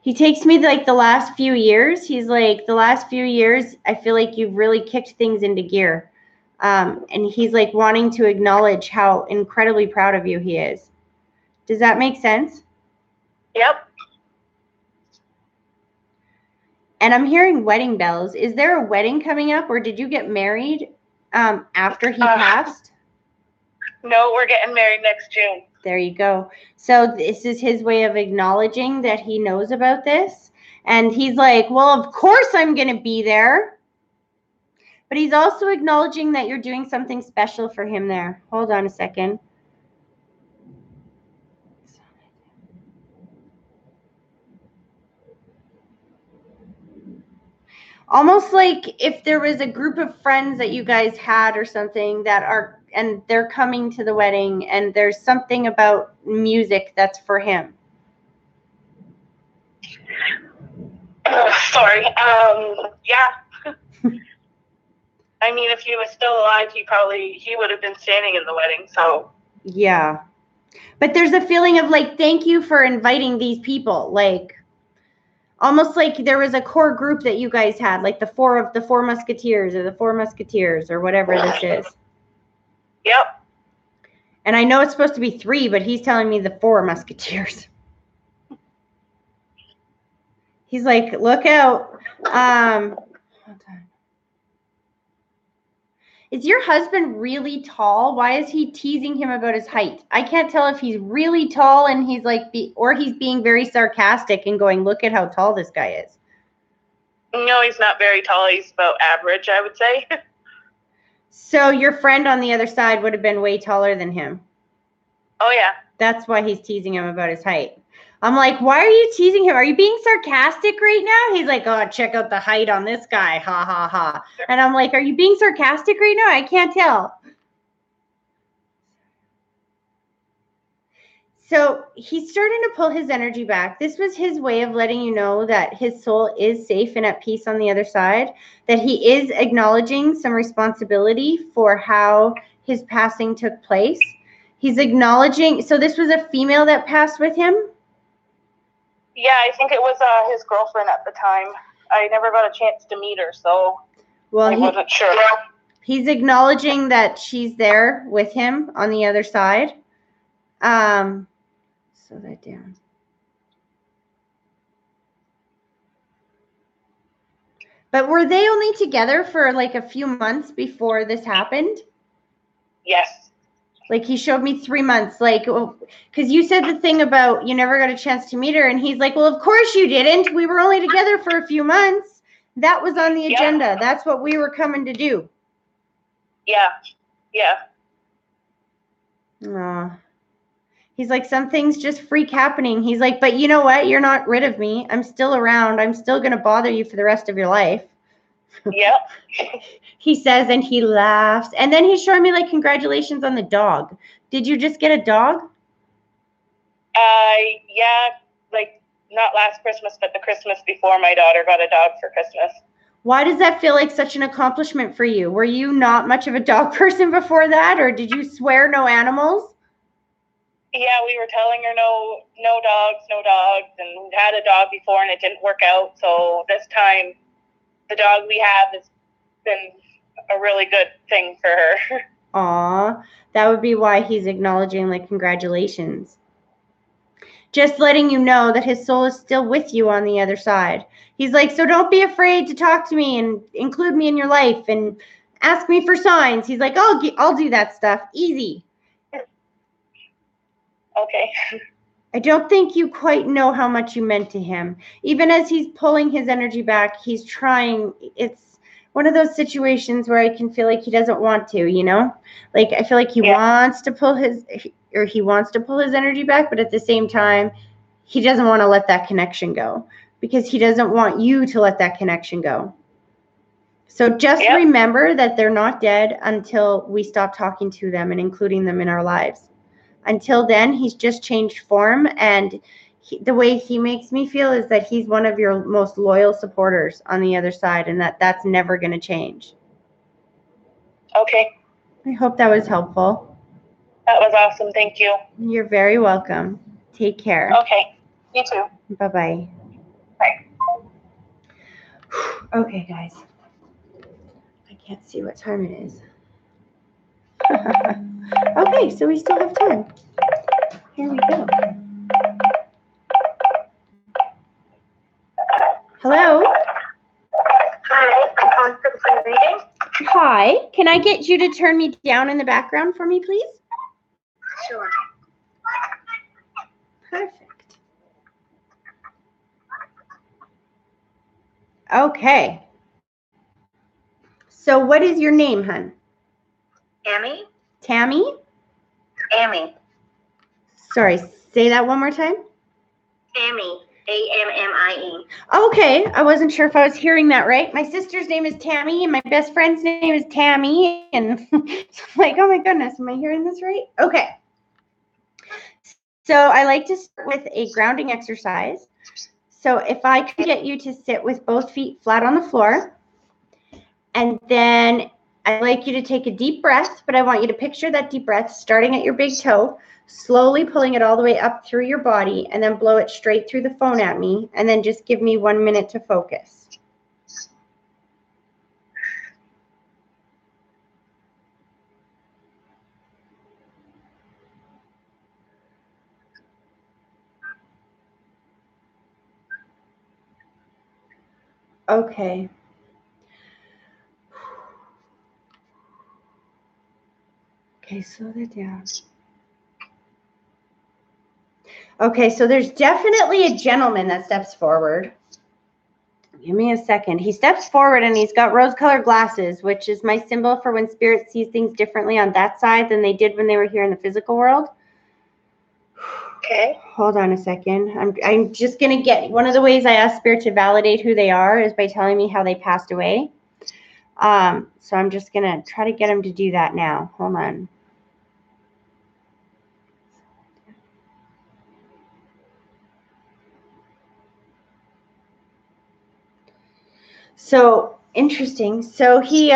He takes me like the last few years. He's like, the last few years, I feel like you've really kicked things into gear. And he's like wanting to acknowledge how incredibly proud of you he is. Does that make sense? Yep. And I'm hearing wedding bells. Is there a wedding coming up or did you get married after he passed? No, we're getting married next June. There you go. So this is his way of acknowledging that he knows about this. And he's like, well, of course I'm going to be there. But he's also acknowledging that you're doing something special for him there. Hold on a second. Almost like if there was a group of friends that you guys had or something that are, and they're coming to the wedding and there's something about music that's for him. Sorry. Yeah. I mean, if he was still alive, he would have been standing in the wedding. So. Yeah. But there's a feeling of like, thank you for inviting these people. Like, almost like there was a core group that you guys had, like the four musketeers or the 4 musketeers or whatever this is. Yep. And I know it's supposed to be 3, but he's telling me the 4 musketeers. He's like, look out. Hold on. Is your husband really tall? Why is he teasing him about his height? I can't tell if he's really tall and he's like, or he's being very sarcastic and going, look at how tall this guy is. No, he's not very tall. He's about average, I would say. So your friend on the other side would have been way taller than him. Oh, yeah. That's why he's teasing him about his height. I'm like, why are you teasing him? Are you being sarcastic right now? He's like, oh, check out the height on this guy. Ha, ha, ha. And I'm like, are you being sarcastic right now? I can't tell. So he's starting to pull his energy back. This was his way of letting you know that his soul is safe and at peace on the other side, that he is acknowledging some responsibility for how his passing took place. He's acknowledging, so this was a female that passed with him? Yeah, I think it was his girlfriend at the time. I never got a chance to meet her, so I wasn't sure. He's acknowledging that she's there with him on the other side. Slow that down. But were they only together for like a few months before this happened? Yes. Like he showed me 3 months, like, because you said the thing about you never got a chance to meet her. And he's like, well, of course you didn't. We were only together for a few months. That was on the agenda. Yeah. That's what we were coming to do. Yeah. Yeah. Aw. He's like, some things just freak happening. He's like, but you know what? You're not rid of me. I'm still around. I'm still going to bother you for the rest of your life. Yep. He says, and he laughs. And then he's showing me like, congratulations on the dog. Did you just get a dog? Yeah, like not last Christmas, but the Christmas before, my daughter got a dog for Christmas. Why does that feel like such an accomplishment for you? Were you not much of a dog person before that, or did you swear no animals? Yeah, we were telling her no dogs, and we had a dog before and it didn't work out. So this time, the dog we have has been a really good thing for her. Aw, that would be why he's acknowledging like congratulations. Just letting you know that his soul is still with you on the other side. He's like, so don't be afraid to talk to me and include me in your life and ask me for signs. He's like, I'll do that stuff. Easy. Okay. I don't think you quite know how much you meant to him. Even as he's pulling his energy back, he's trying. It's one of those situations where I can feel like he doesn't want to, you know? Like I feel like he wants to pull his energy back, but at the same time, he doesn't want to let that connection go because he doesn't want you to let that connection go. So just remember that they're not dead until we stop talking to them and including them in our lives. Until then, he's just changed form, and the way he makes me feel is that he's one of your most loyal supporters on the other side, and that's never going to change. Okay. I hope that was helpful. That was awesome. Thank you. You're very welcome. Take care. Okay. You too. Bye-bye. Bye. Okay, guys. I can't see what time it is. Okay, so we still have time. Here we go. Hello? Hi, I'm calling for the free reading. Hi, can I get you to turn me down in the background for me, please? Sure. Perfect. Okay. So what is your name, hun? Tammy? Tammy? Amy. Sorry, say that one more time. Tammy. Ammie. Okay, I wasn't sure if I was hearing that right. My sister's name is Tammy, and my best friend's name is Tammy, and I'm like, oh my goodness, am I hearing this right? Okay. So I like to start with a grounding exercise. So if I could get you to sit with both feet flat on the floor, and then I'd like you to take a deep breath, but I want you to picture that deep breath starting at your big toe, slowly pulling it all the way up through your body, and then blow it straight through the phone at me, and then just give me 1 minute to focus. Okay. Okay, slow that down. Okay, so there's definitely a gentleman that steps forward. Give me a second. He steps forward and he's got rose-colored glasses, which is my symbol for when spirit sees things differently on that side than they did when they were here in the physical world. Okay. Hold on a second. I'm just going to get, one of the ways I ask spirit to validate who they are is by telling me how they passed away. So I'm just going to try to get him to do that now. Hold on. So interesting. So he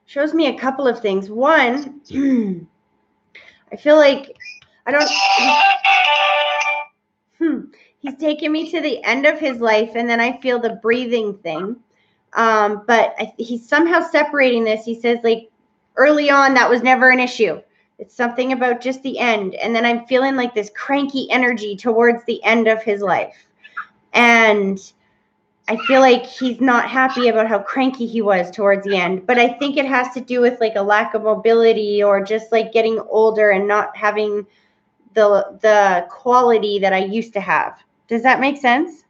shows me a couple of things. One, I feel like he's taken me to the end of his life, and then I feel the breathing thing. But he's somehow separating this. He says, like, early on, that was never an issue. It's something about just the end. And then I'm feeling like this cranky energy towards the end of his life. And I feel like he's not happy about how cranky he was towards the end. But I think it has to do with like a lack of mobility or just like getting older and not having the quality that I used to have. Does that make sense?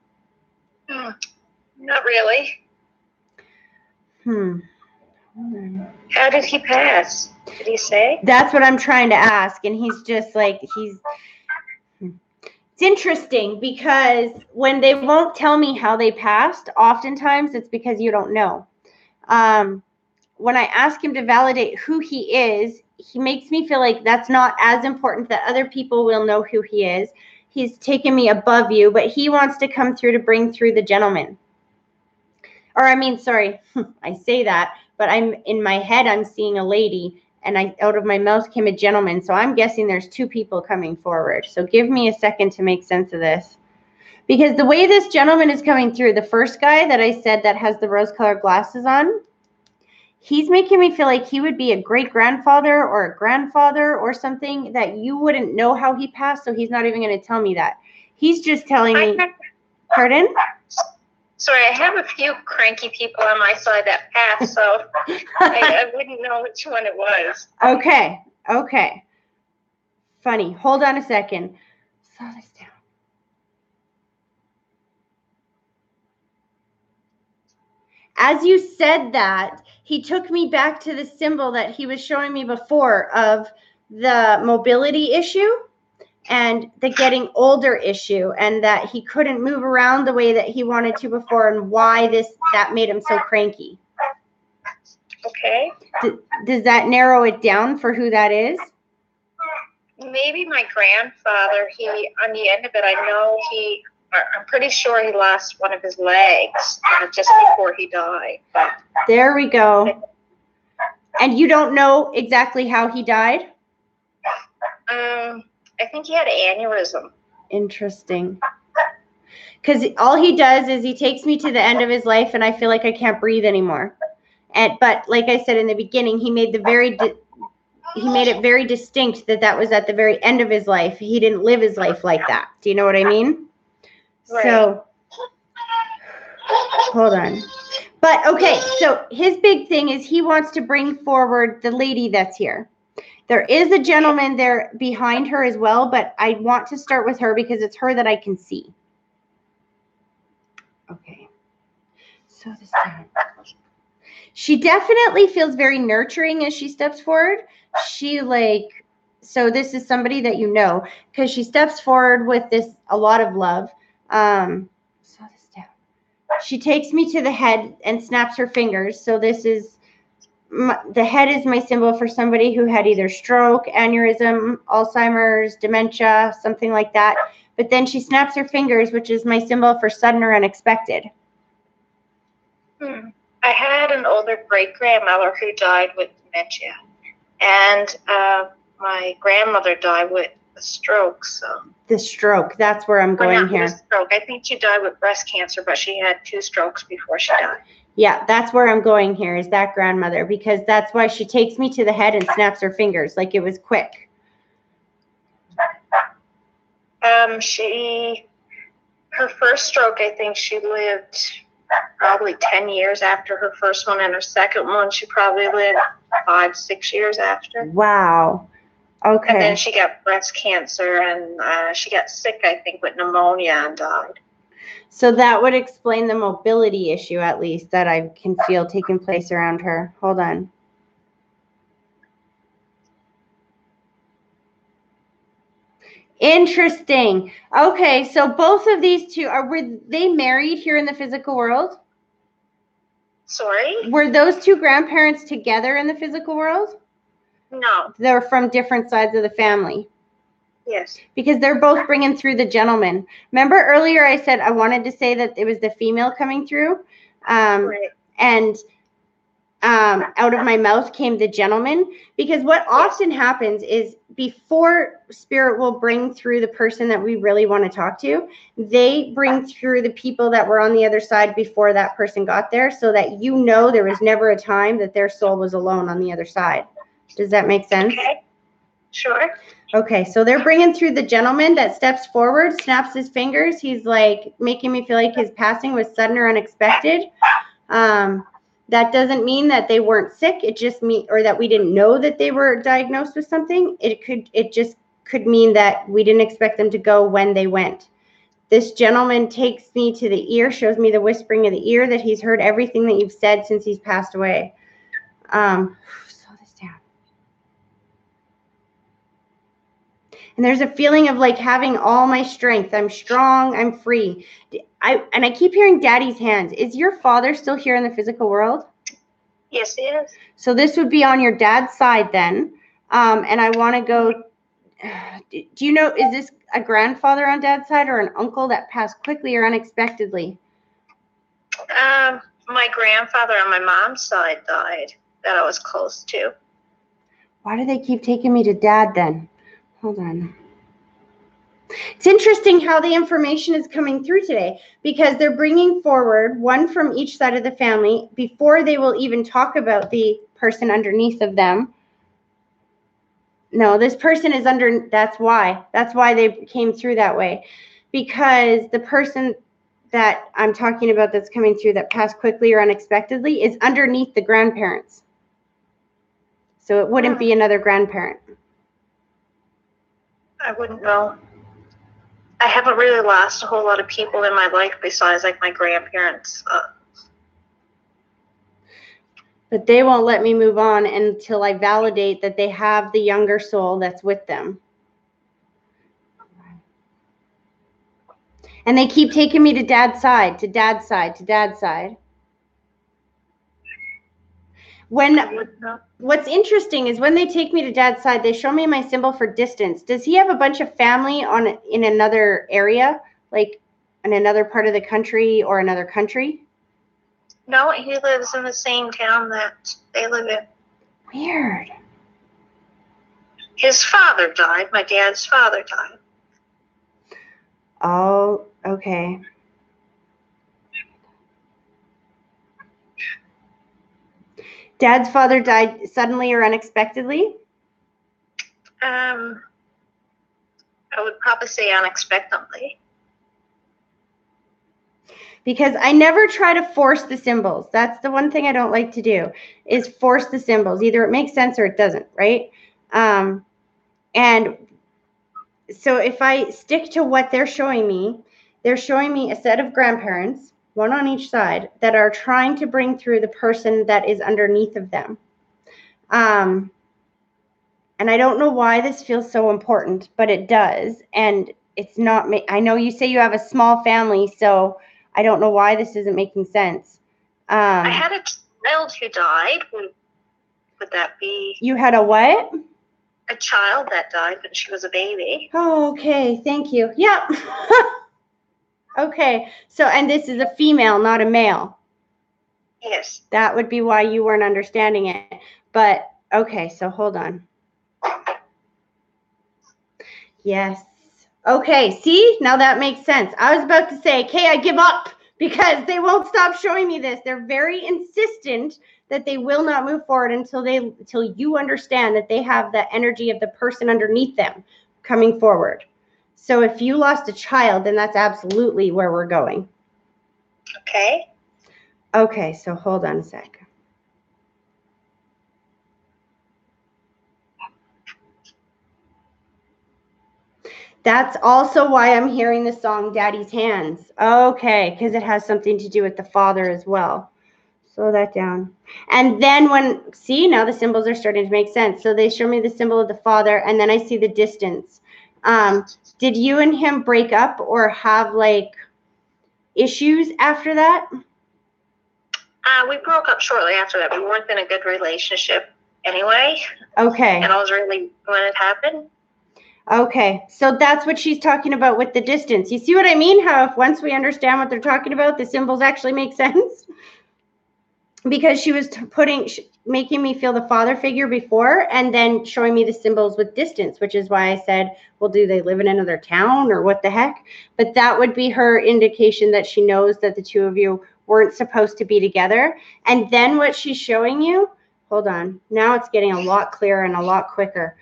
Not really. How did he pass? Did he say? That's what I'm trying to ask. And he's just like, it's interesting because when they won't tell me how they passed, oftentimes it's because you don't know. When I ask him to validate who he is, he makes me feel like that's not as important, that other people will know who he is. He's taken me above you, but he wants to come through to bring through the gentleman. Or I mean, sorry, I say that, but I'm in my head, I'm seeing a lady, and out of my mouth came a gentleman. So I'm guessing there's two people coming forward. So give me a second to make sense of this. Because the way this gentleman is coming through, the first guy that I said that has the rose-colored glasses on, he's making me feel like he would be a great-grandfather or a grandfather or something that you wouldn't know how he passed, so he's not even going to tell me that. He's just telling me, pardon? Sorry, I have a few cranky people on my side that passed, so I wouldn't know which one it was. Okay. Funny. Hold on a second. Slow this down. As you said that, he took me back to the symbol that he was showing me before of the mobility issue and the getting older issue, and that he couldn't move around the way that he wanted to before, and why that made him so cranky. Okay. Does that narrow it down for who that is? Maybe my grandfather, on the end of it, I'm pretty sure he lost one of his legs just before he died. There we go. And you don't know exactly how he died? I think he had an aneurysm. Interesting. Because all he does is he takes me to the end of his life, and I feel like I can't breathe anymore. But like I said in the beginning, he made it very distinct that was at the very end of his life. He didn't live his life like that. Do you know what I mean? Right. So, hold on. But okay, so his big thing is he wants to bring forward the lady that's here. There is a gentleman there behind her as well, but I want to start with her because it's her that I can see. Okay. So this down. She definitely feels very nurturing as she steps forward. So this is somebody that you know, because she steps forward with a lot of love. Slow this down. She takes me to the head and snaps her fingers. So this is, the head is my symbol for somebody who had either stroke, aneurysm, Alzheimer's, dementia, something like that. But then she snaps her fingers, which is my symbol for sudden or unexpected. I had an older great-grandmother who died with dementia, and my grandmother died with a stroke. So the stroke, that's where I'm going here. Stroke. I think she died with breast cancer, but she had 2 strokes before she died. Yeah, that's where I'm going here, is that grandmother, because that's why she takes me to the head and snaps her fingers like it was quick. Her first stroke, I think she lived probably 10 years after her first one, and her second one, she probably lived 5-6 years after. Wow. Okay. And then she got breast cancer, and she got sick, I think, with pneumonia and died. So that would explain the mobility issue, at least, that I can feel taking place around her. Hold on. Interesting. Okay, so both of these two, were they married here in the physical world? Sorry? Were those two grandparents together in the physical world? No. They're from different sides of the family. Yes. Because they're both bringing through the gentleman. Remember earlier I said I wanted to say that it was the female coming through? Right. And out of my mouth came the gentleman. Because what often happens is before spirit will bring through the person that we really want to talk to, they bring through the people that were on the other side before that person got there, so that you know there was never a time that their soul was alone on the other side. Does that make sense? Okay. Sure. Okay, so they're bringing through the gentleman that steps forward, snaps his fingers. He's like making me feel like his passing was sudden or unexpected. That doesn't mean that they weren't sick. It just mean, or that we didn't know that they were diagnosed with something. It just could mean that we didn't expect them to go when they went. This gentleman takes me to the ear, shows me the whispering of the ear, that he's heard everything that you've said since he's passed away. Slow this down. And there's a feeling of like having all my strength. I'm strong. I'm free. I keep hearing Daddy's hands. Is your father still here in the physical world? Yes, he is. So this would be on your dad's side then. And I want to go. Do you know, is this a grandfather on dad's side or an uncle that passed quickly or unexpectedly? My grandfather on my mom's side died that I was close to. Why do they keep taking me to dad then? Hold on. It's interesting how the information is coming through today, because they're bringing forward one from each side of the family before they will even talk about the person underneath of them. No, this person is under, that's why they came through that way, because the person that I'm talking about that's coming through that passed quickly or unexpectedly is underneath the grandparents. So it wouldn't be another grandparent. I wouldn't know. I haven't really lost a whole lot of people in my life besides like my grandparents. But they won't let me move on until I validate that they have the younger soul that's with them. And they keep taking me to dad's side, to dad's side, to dad's side. What's interesting is when they take me to dad's side, they show me my symbol for distance. Does he have a bunch of family in another area, like in another part of the country or another country? No, he lives in the same town that they live in. Weird. His father died. My dad's father died. Oh, okay. Dad's father died suddenly or unexpectedly? I would probably say unexpectedly. Because I never try to force the symbols. That's the one thing I don't like to do, is force the symbols. Either it makes sense or it doesn't, right? And so if I stick to what they're showing me a set of grandparents, one on each side, that are trying to bring through the person that is underneath of them. And I don't know why this feels so important, but it does. And it's not, I know you say you have a small family, so I don't know why this isn't making sense. I had a child who died. Would that be? You had a what? A child that died when she was a baby. Oh, okay. Thank you. Yep. Okay. So, and this is a female, not a male. Yes. That would be why you weren't understanding it. But, okay. So hold on. Yes. Okay. See, now that makes sense. I was about to say, okay, I give up, because they won't stop showing me this. They're very insistent that they will not move forward until you understand that they have the energy of the person underneath them coming forward. So if you lost a child, then that's absolutely where we're going. Okay. Okay, so hold on a sec. That's also why I'm hearing the song Daddy's Hands. Okay, because it has something to do with the father as well. Slow that down. And then see, now the symbols are starting to make sense. So they show me the symbol of the father, and then I see the distance. Did you and him break up or have like issues after that? We broke up shortly after that. We weren't in a good relationship anyway. Okay. And I was really when it happened. Okay, so that's what she's talking about with the distance. You see what I mean? How if once we understand what they're talking about, the symbols actually make sense? Because she was making me feel the father figure before and then showing me the symbols with distance, which is why I said, well, do they live in another town or what the heck? But that would be her indication that she knows that the two of you weren't supposed to be together. And then what she's showing you, hold on, now it's getting a lot clearer and a lot quicker.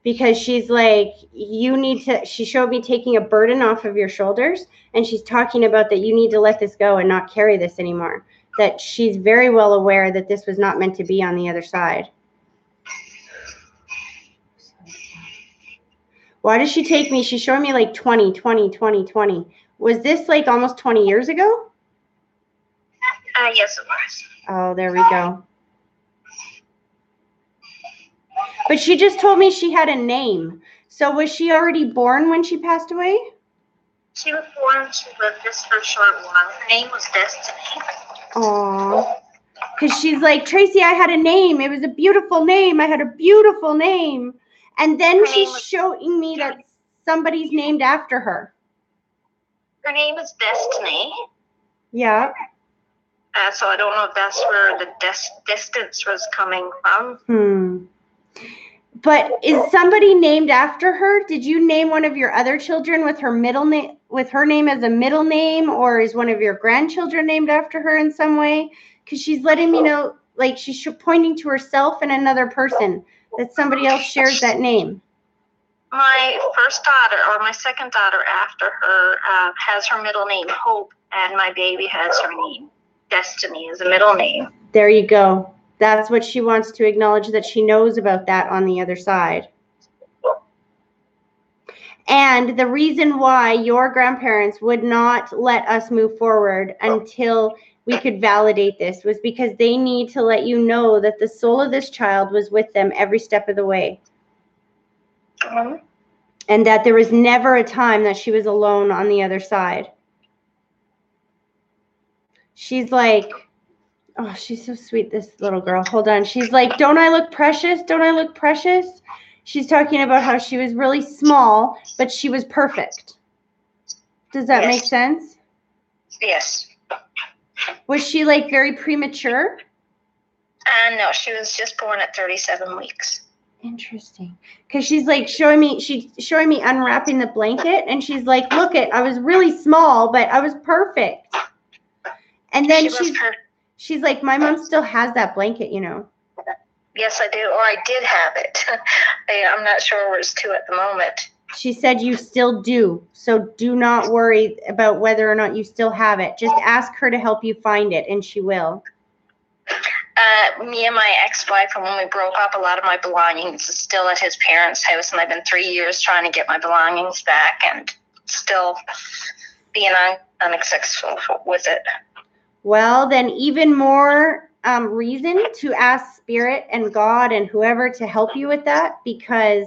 Because she's like, she showed me taking a burden off of your shoulders, and she's talking about that you need to let this go and not carry this anymore. That she's very well aware that this was not meant to be on the other side. Why does she take me? She's showing me like 20. Was this like almost 20 years ago? Yes, it was. Oh, there we go. But she just told me she had a name. So was she already born when she passed away? She was born, she lived just for a short while. Her name was Destiny. Aww. Because she's like, Tracy, I had a name. It was a beautiful name. I had a beautiful name. And then she's showing me that somebody's named after her. Her name is Destiny. Yeah. So I don't know if that's where the distance was coming from. But is somebody named after her? Did you name one of your other children with her middle name, with her name as a middle name, or is one of your grandchildren named after her in some way? Because she's letting me know, like she's pointing to herself and another person, that somebody else shares that name. My first daughter, or my second daughter after her, has her middle name Hope, and my baby has her name Destiny as a middle name. There you go. That's what she wants to acknowledge, that she knows about that on the other side. And the reason why your grandparents would not let us move forward until we could validate this was because they need to let you know that the soul of this child was with them every step of the way. And that there was never a time that she was alone on the other side. She's like, oh, she's so sweet, this little girl. Hold on. She's like, don't I look precious? Don't I look precious? She's talking about how she was really small, but she was perfect. Does that make sense? Yes. Was she like very premature? No, she was just born at 37 weeks. Interesting. Because she's like showing me unwrapping the blanket, and she's like, look I was really small, but I was perfect. And then she's like, my mom still has that blanket, you know. Yes, I do. Or I did have it. I'm not sure where it's to at the moment. She said you still do. So do not worry about whether or not you still have it. Just ask her to help you find it, and she will. Me and my ex-wife, when we broke up, a lot of my belongings is still at his parents' house, and I've been 3 years trying to get my belongings back and still being unsuccessful with it. Well, then even more reason to ask Spirit and God and whoever to help you with that, because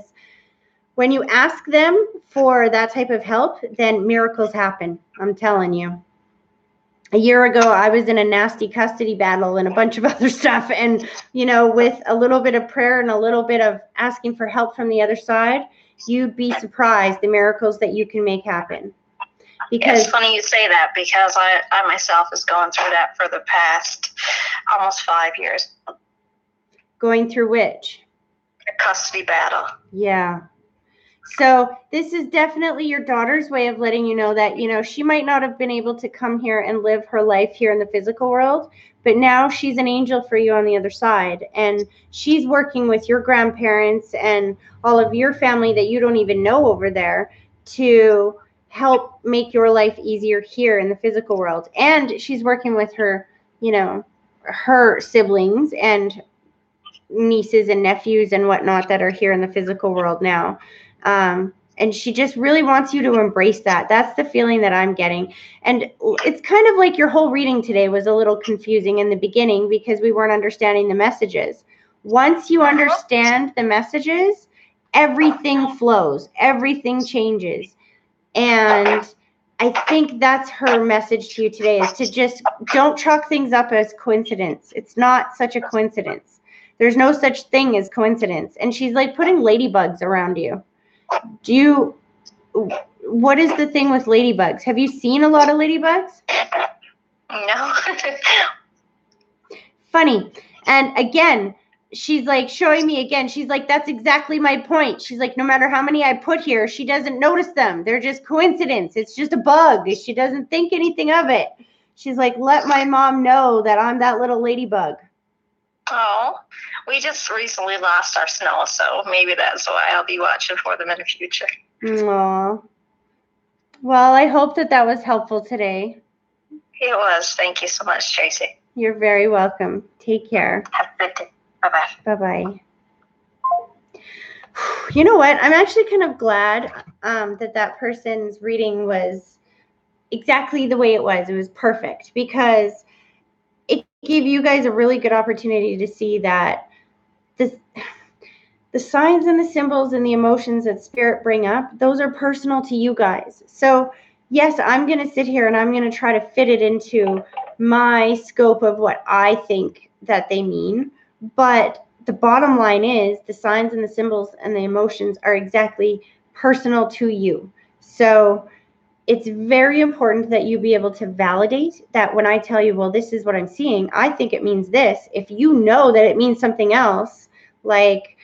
when you ask them for that type of help, then miracles happen. I'm telling you. A year ago, I was in a nasty custody battle and a bunch of other stuff. And, you know, with a little bit of prayer and a little bit of asking for help from the other side, you'd be surprised the miracles that you can make happen. Because it's funny you say that, because I myself is going through that for the past almost 5 years. Going through which? A custody battle. Yeah. So this is definitely your daughter's way of letting you know that, you know, she might not have been able to come here and live her life here in the physical world, but now she's an angel for you on the other side. And she's working with your grandparents and all of your family that you don't even know over there to help make your life easier here in the physical world. And she's working with her, her siblings and nieces and nephews and whatnot that are here in the physical world now. And she just really wants you to embrace that. That's the feeling that I'm getting. And it's kind of like your whole reading today was a little confusing in the beginning because we weren't understanding the messages. Once you understand the messages, everything flows, everything changes. And I think that's her message to you today, is to just don't chalk things up as coincidence. It's not such a coincidence. There's no such thing as coincidence. And she's like putting ladybugs around you. What is the thing with ladybugs? Have you seen a lot of ladybugs? No. Funny. And again, she's like showing me again. She's like, that's exactly my point. She's like, no matter how many I put here, she doesn't notice them. They're just coincidence. It's just a bug. She doesn't think anything of it. She's like, let my mom know that I'm that little ladybug. Oh, we just recently lost our snow, so maybe that's why I'll be watching for them in the future. Aww. Well, I hope that was helpful today. It was. Thank you so much, Tracy. You're very welcome. Take care. Have a good day. Bye-bye. Bye-bye. You know what? I'm actually kind of glad that person's reading was exactly the way it was. It was perfect because it gave you guys a really good opportunity to see that the signs and the symbols and the emotions that spirit bring up, those are personal to you guys. So yes, I'm going to sit here and I'm going to try to fit it into my scope of what I think that they mean. But the bottom line is the signs and the symbols and the emotions are exactly personal to you. So it's very important that you be able to validate that when I tell you, well, this is what I'm seeing, I think it means this. If you know that it means something else, like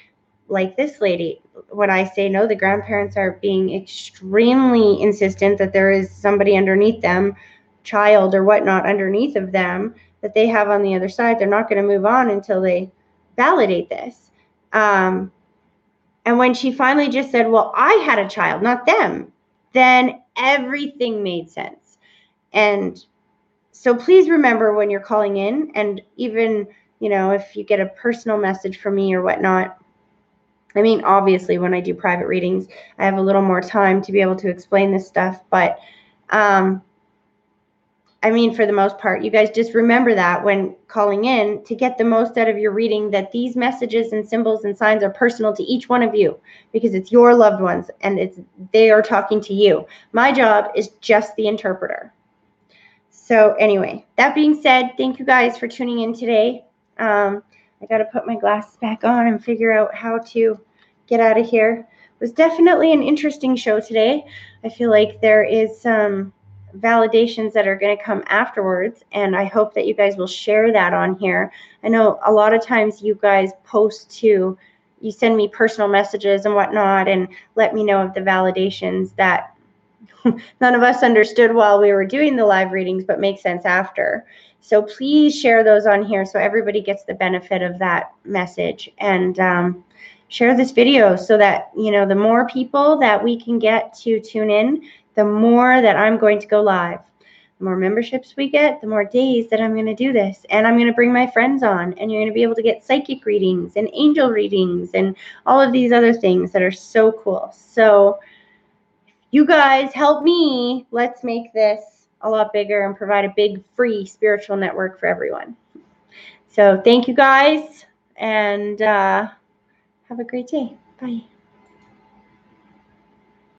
this lady, when I say no, the grandparents are being extremely insistent that there is somebody underneath them, child or whatnot underneath of them that they have on the other side. They're not going to move on until they validate this. And when she finally just said, well, I had a child, not them, then everything made sense. And so please remember when you're calling in, and even, if you get a personal message from me or whatnot, I mean, obviously, when I do private readings, I have a little more time to be able to explain this stuff. But, I mean, for the most part, you guys just remember that when calling in to get the most out of your reading, that these messages and symbols and signs are personal to each one of you because it's your loved ones and they are talking to you. My job is just the interpreter. So anyway, that being said, thank you guys for tuning in today. I got to put my glasses back on and figure out how to get out of here. It was definitely an interesting show today. I feel like there is some validations that are going to come afterwards, and I hope that you guys will share that on here. I know a lot of times you guys you send me personal messages and whatnot and let me know of the validations that none of us understood while we were doing the live readings, but make sense after. So please share those on here so everybody gets the benefit of that message, and share this video so that, the more people that we can get to tune in, the more that I'm going to go live. The more memberships we get, the more days that I'm going to do this. And I'm going to bring my friends on, and you're going to be able to get psychic readings and angel readings and all of these other things that are so cool. So you guys help me. Let's make this a lot bigger and provide a big free spiritual network for everyone. So thank you guys, and have a great day. Bye.